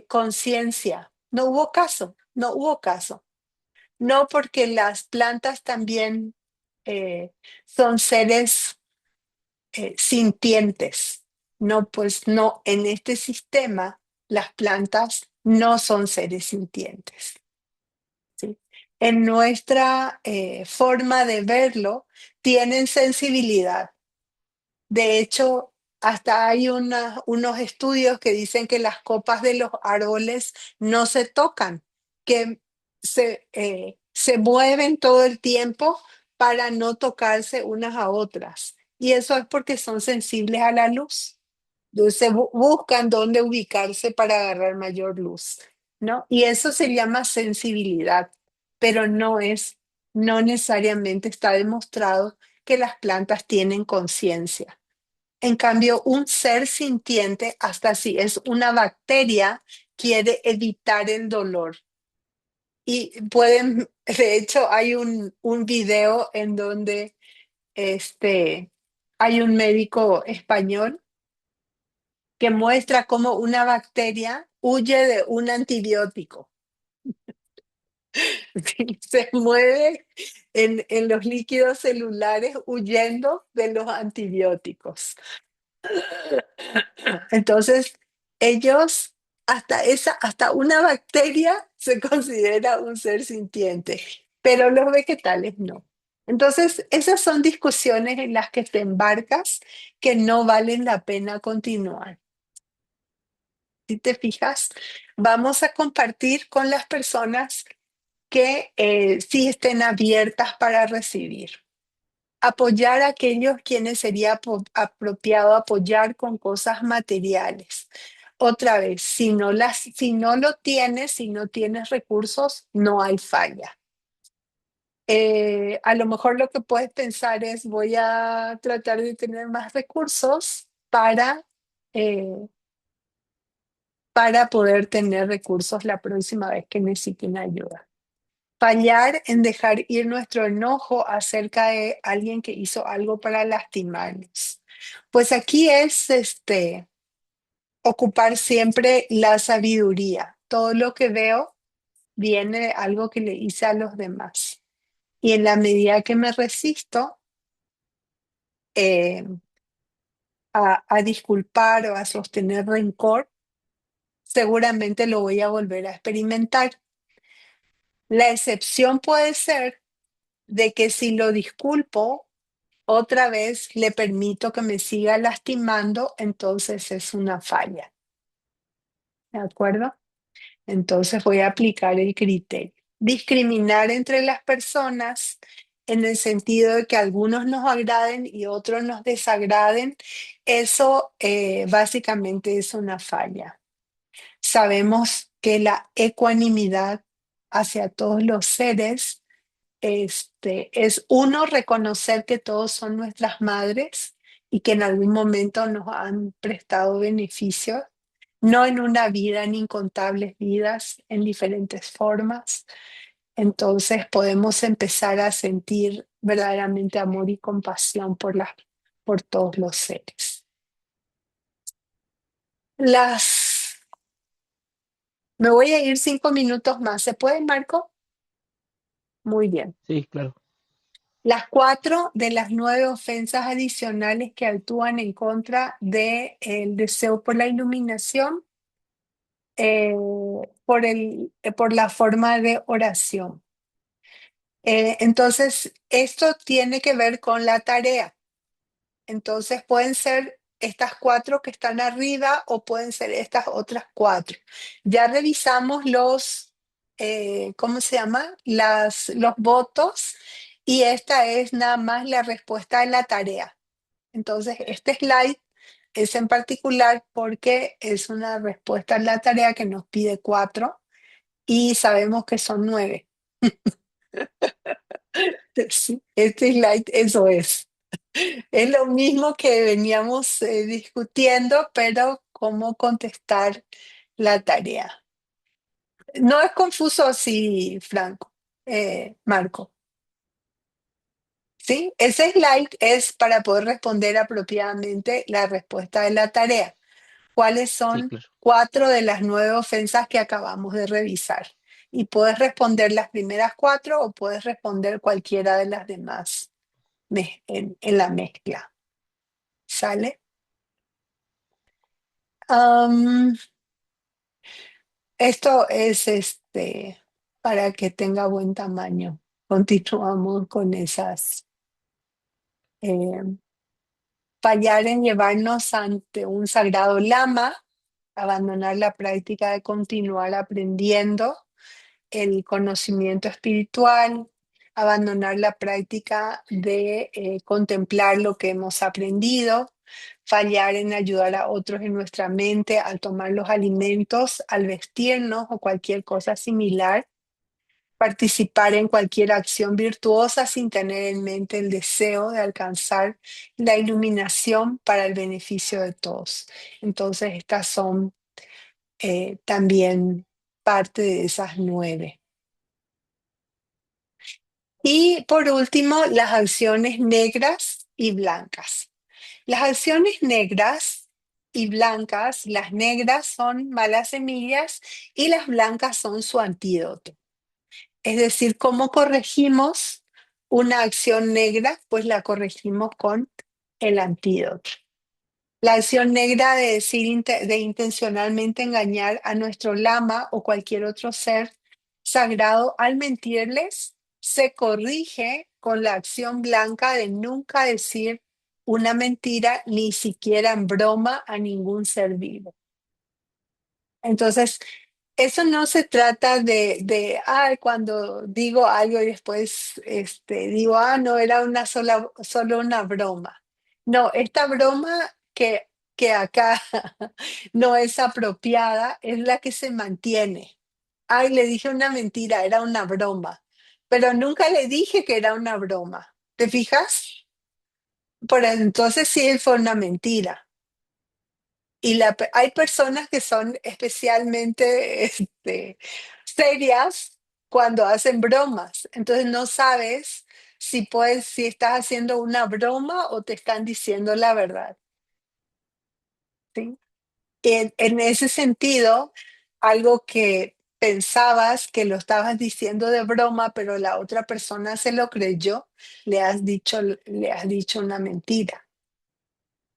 conciencia. No hubo caso, no hubo caso. No porque las plantas también son seres sintientes. No, pues no, en este sistema las plantas no son seres sintientes. ¿Sí? En nuestra forma de verlo, tienen sensibilidad. De hecho, hasta hay unos estudios que dicen que las copas de los árboles no se tocan, que se mueven todo el tiempo para no tocarse unas a otras. Y eso es porque son sensibles a la luz. Entonces buscan dónde ubicarse para agarrar mayor luz, ¿no? Y eso se llama sensibilidad, pero no necesariamente está demostrado que las plantas tienen conciencia. En cambio, un ser sintiente, hasta si es una bacteria, quiere evitar el dolor. Y de hecho, hay un video en donde hay un médico español que muestra cómo una bacteria huye de un antibiótico. Se mueve en los líquidos celulares huyendo de los antibióticos. Entonces, ellos, hasta una bacteria se considera un ser sintiente, pero los vegetales no. Entonces, esas son discusiones en las que te embarcas que no valen la pena continuar. Si te fijas, vamos a compartir con las personas que sí estén abiertas para recibir. Apoyar a aquellos quienes sería apropiado apoyar con cosas materiales. Otra vez, si no lo tienes, si no tienes recursos, no hay falla. A lo mejor lo que puedes pensar es, voy a tratar de tener más recursos eh, para poder tener recursos la próxima vez que necesiten ayuda. fallar en dejar ir nuestro enojo acerca de alguien que hizo algo para lastimarnos. Pues aquí es ocupar siempre la sabiduría. Todo lo que veo viene de algo que le hice a los demás. Y en la medida que me resisto eh, a disculpar o a sostener rencor, seguramente lo voy a volver a experimentar. La excepción puede ser de que si lo disculpo, otra vez le permito que me siga lastimando, entonces es una falla. ¿De acuerdo? Entonces voy a aplicar el criterio. Discriminar entre las personas en el sentido de que algunos nos agraden y otros nos desagraden, eso básicamente es una falla. Sabemos que la ecuanimidad hacia todos los seres es uno, reconocer que todos son nuestras madres y que en algún momento nos han prestado beneficios, no en una vida, en incontables vidas, en diferentes formas. Entonces podemos empezar a sentir verdaderamente amor y compasión por todos los seres. Me voy a ir 5 minutos más. ¿Se puede, Marco? Muy bien. Sí, claro. Las 4 de las 9 ofensas adicionales que actúan en contra del deseo por la iluminación, por la forma de oración. Entonces, esto tiene que ver con la tarea. Entonces, pueden ser estas 4 que están arriba o pueden ser estas otras 4. Ya revisamos ¿cómo se llama? Los votos y esta es nada más la respuesta de la tarea. Entonces, este slide es en particular porque es una respuesta a la tarea que nos pide 4 y sabemos que son 9. Sí, este slide, eso es. Es lo mismo que veníamos discutiendo, pero cómo contestar la tarea. No es confuso así, Franco, Marco. ¿Sí? Ese slide es para poder responder apropiadamente la respuesta de la tarea. ¿Cuáles Sí, son claro. 4 de las 9 ofensas que acabamos de revisar? Y puedes responder las primeras 4 o puedes responder cualquiera de las demás en la mezcla. ¿Sale? Esto es para que tenga buen tamaño. Continuamos con esas. eh, Fallar en llevarnos ante un sagrado lama, abandonar la práctica de continuar aprendiendo el conocimiento espiritual, abandonar la práctica de contemplar lo que hemos aprendido, fallar en ayudar a otros en nuestra mente al tomar los alimentos, al vestirnos o cualquier cosa similar, participar en cualquier acción virtuosa sin tener en mente el deseo de alcanzar la iluminación para el beneficio de todos. Entonces, estas son también parte de esas 9. Y por último, las acciones negras y blancas. Las acciones negras y blancas, las negras son malas semillas y las blancas son su antídoto. Es decir, ¿cómo corregimos una acción negra? Pues la corregimos con el antídoto. La acción negra de decir, de intencionalmente engañar a nuestro lama o cualquier otro ser sagrado al mentirles, se corrige con la acción blanca de nunca decir una mentira, ni siquiera en broma, a ningún ser vivo. Entonces, eso no se trata cuando digo algo y después digo, no, era solo una broma. No, esta broma que acá no es apropiada es la que se mantiene. Ay, le dije una mentira, era una broma, pero nunca le dije que era una broma. ¿Te fijas? Por entonces sí fue una mentira. Y hay personas que son especialmente serias cuando hacen bromas. Entonces no sabes si estás haciendo una broma o te están diciendo la verdad, ¿sí? En ese sentido, algo que pensabas que lo estabas diciendo de broma, pero la otra persona se lo creyó, le has dicho una mentira,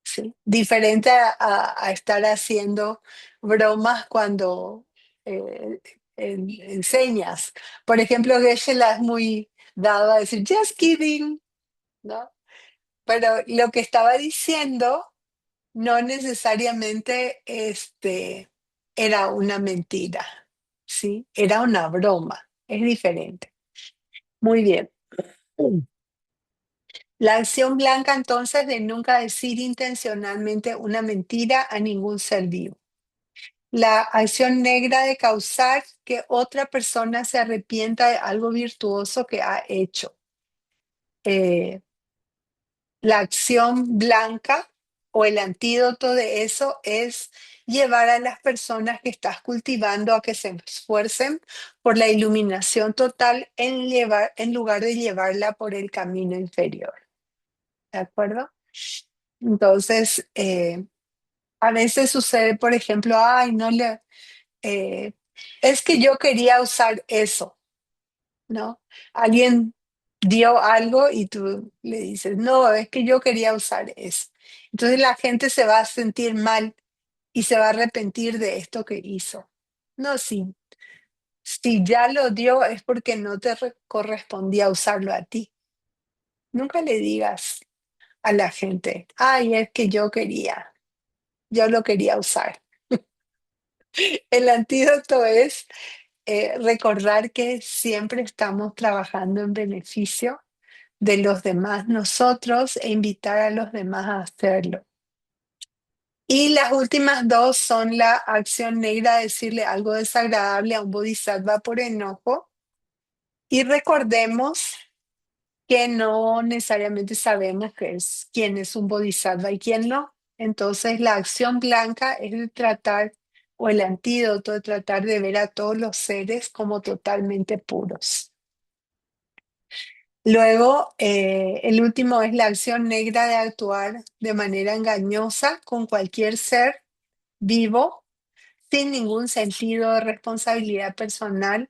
¿sí? Diferente a estar haciendo bromas cuando eh, enseñas. Por ejemplo, Geshe la es muy dado a decir, just kidding, ¿no? Pero lo que estaba diciendo no necesariamente era una mentira, ¿sí? Era una broma, es diferente. Muy bien. La acción blanca entonces de nunca decir intencionalmente una mentira a ningún ser vivo. La acción negra de causar que otra persona se arrepienta de algo virtuoso que ha hecho. Eh, La acción blanca o el antídoto de eso es llevar a las personas que estás cultivando a que se esfuercen por la iluminación total en lugar de llevarla por el camino inferior. ¿De acuerdo? Entonces, a veces sucede, por ejemplo, ay, no le, eh, es que yo quería usar eso, ¿no? Alguien dio algo y tú le dices, no, es que yo quería usar eso. Entonces la gente se va a sentir mal y se va a arrepentir de esto que hizo. No, si ya lo dio es porque no te correspondía usarlo a ti. Nunca le digas a la gente, ay, es que yo lo quería usar. El antídoto es recordar que siempre estamos trabajando en beneficio de los demás nosotros e invitar a los demás a hacerlo. Y las últimas dos son la acción negra, decirle algo desagradable a un bodhisattva por enojo. Y recordemos que no necesariamente sabemos quién es un bodhisattva y quién no. Entonces la acción blanca es el tratar o el antídoto de tratar de ver a todos los seres como totalmente puros. Luego, el último es la acción negra de actuar de manera engañosa con cualquier ser vivo sin ningún sentido de responsabilidad personal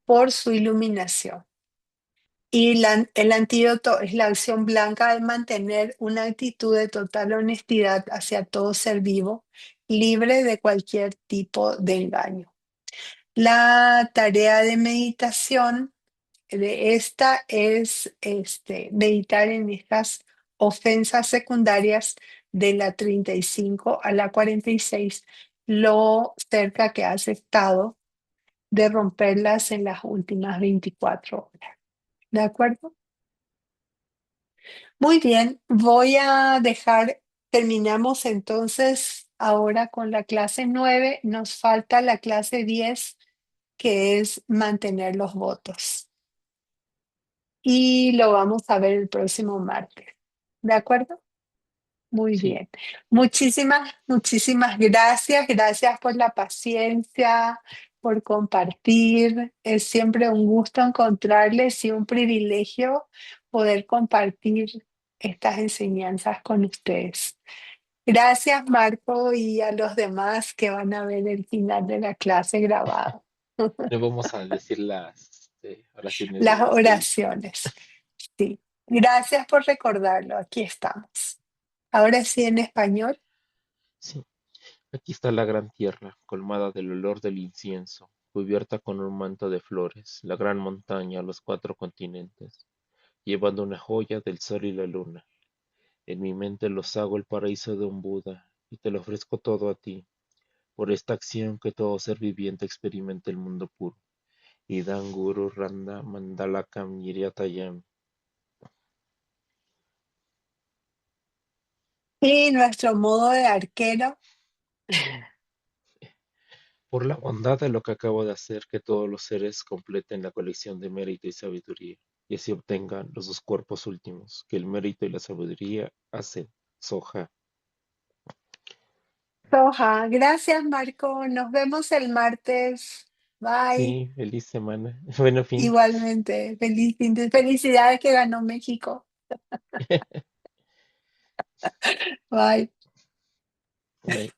por su iluminación. Y el antídoto es la acción blanca de mantener una actitud de total honestidad hacia todo ser vivo, libre de cualquier tipo de engaño. La tarea de meditación de esta es meditar en estas ofensas secundarias de la 35 a la 46, lo cerca que has estado de romperlas en las últimas 24 horas. ¿De acuerdo? Muy bien, voy a terminamos entonces ahora con la clase 9. Nos falta la clase 10, que es mantener los votos. Y lo vamos a ver el próximo martes. ¿De acuerdo? Muy Sí, bien. Muchísimas gracias. Gracias por la paciencia, por compartir. Es siempre un gusto encontrarles y un privilegio poder compartir estas enseñanzas con ustedes. Gracias, Marco, y a los demás que van a ver el final de la clase grabado. le vamos a decir las oraciones de Las despedida. oraciones. Sí. Gracias por recordarlo. Aquí estamos. Ahora sí en español. Sí, aquí está la gran tierra, colmada del olor del incienso, cubierta con un manto de flores, la gran montaña, los cuatro continentes, llevando una joya del sol y la luna. En mi mente los hago el paraíso de un Buda, y te lo ofrezco todo a ti, por esta acción que todo ser viviente experimente el mundo puro. Idam Guru Randa Mandalakam Yiriatayam. Y nuestro modo de arquero. Por la bondad de lo que acabo de hacer, que todos los seres completen la colección de mérito y sabiduría, y así obtengan los dos cuerpos últimos, que el mérito y la sabiduría hacen. Soja. Soja. Gracias, Marco. Nos vemos el martes. Bye. Sí, feliz semana. Bueno, fin. Igualmente, felicidades que ganó México. Bye. Bye.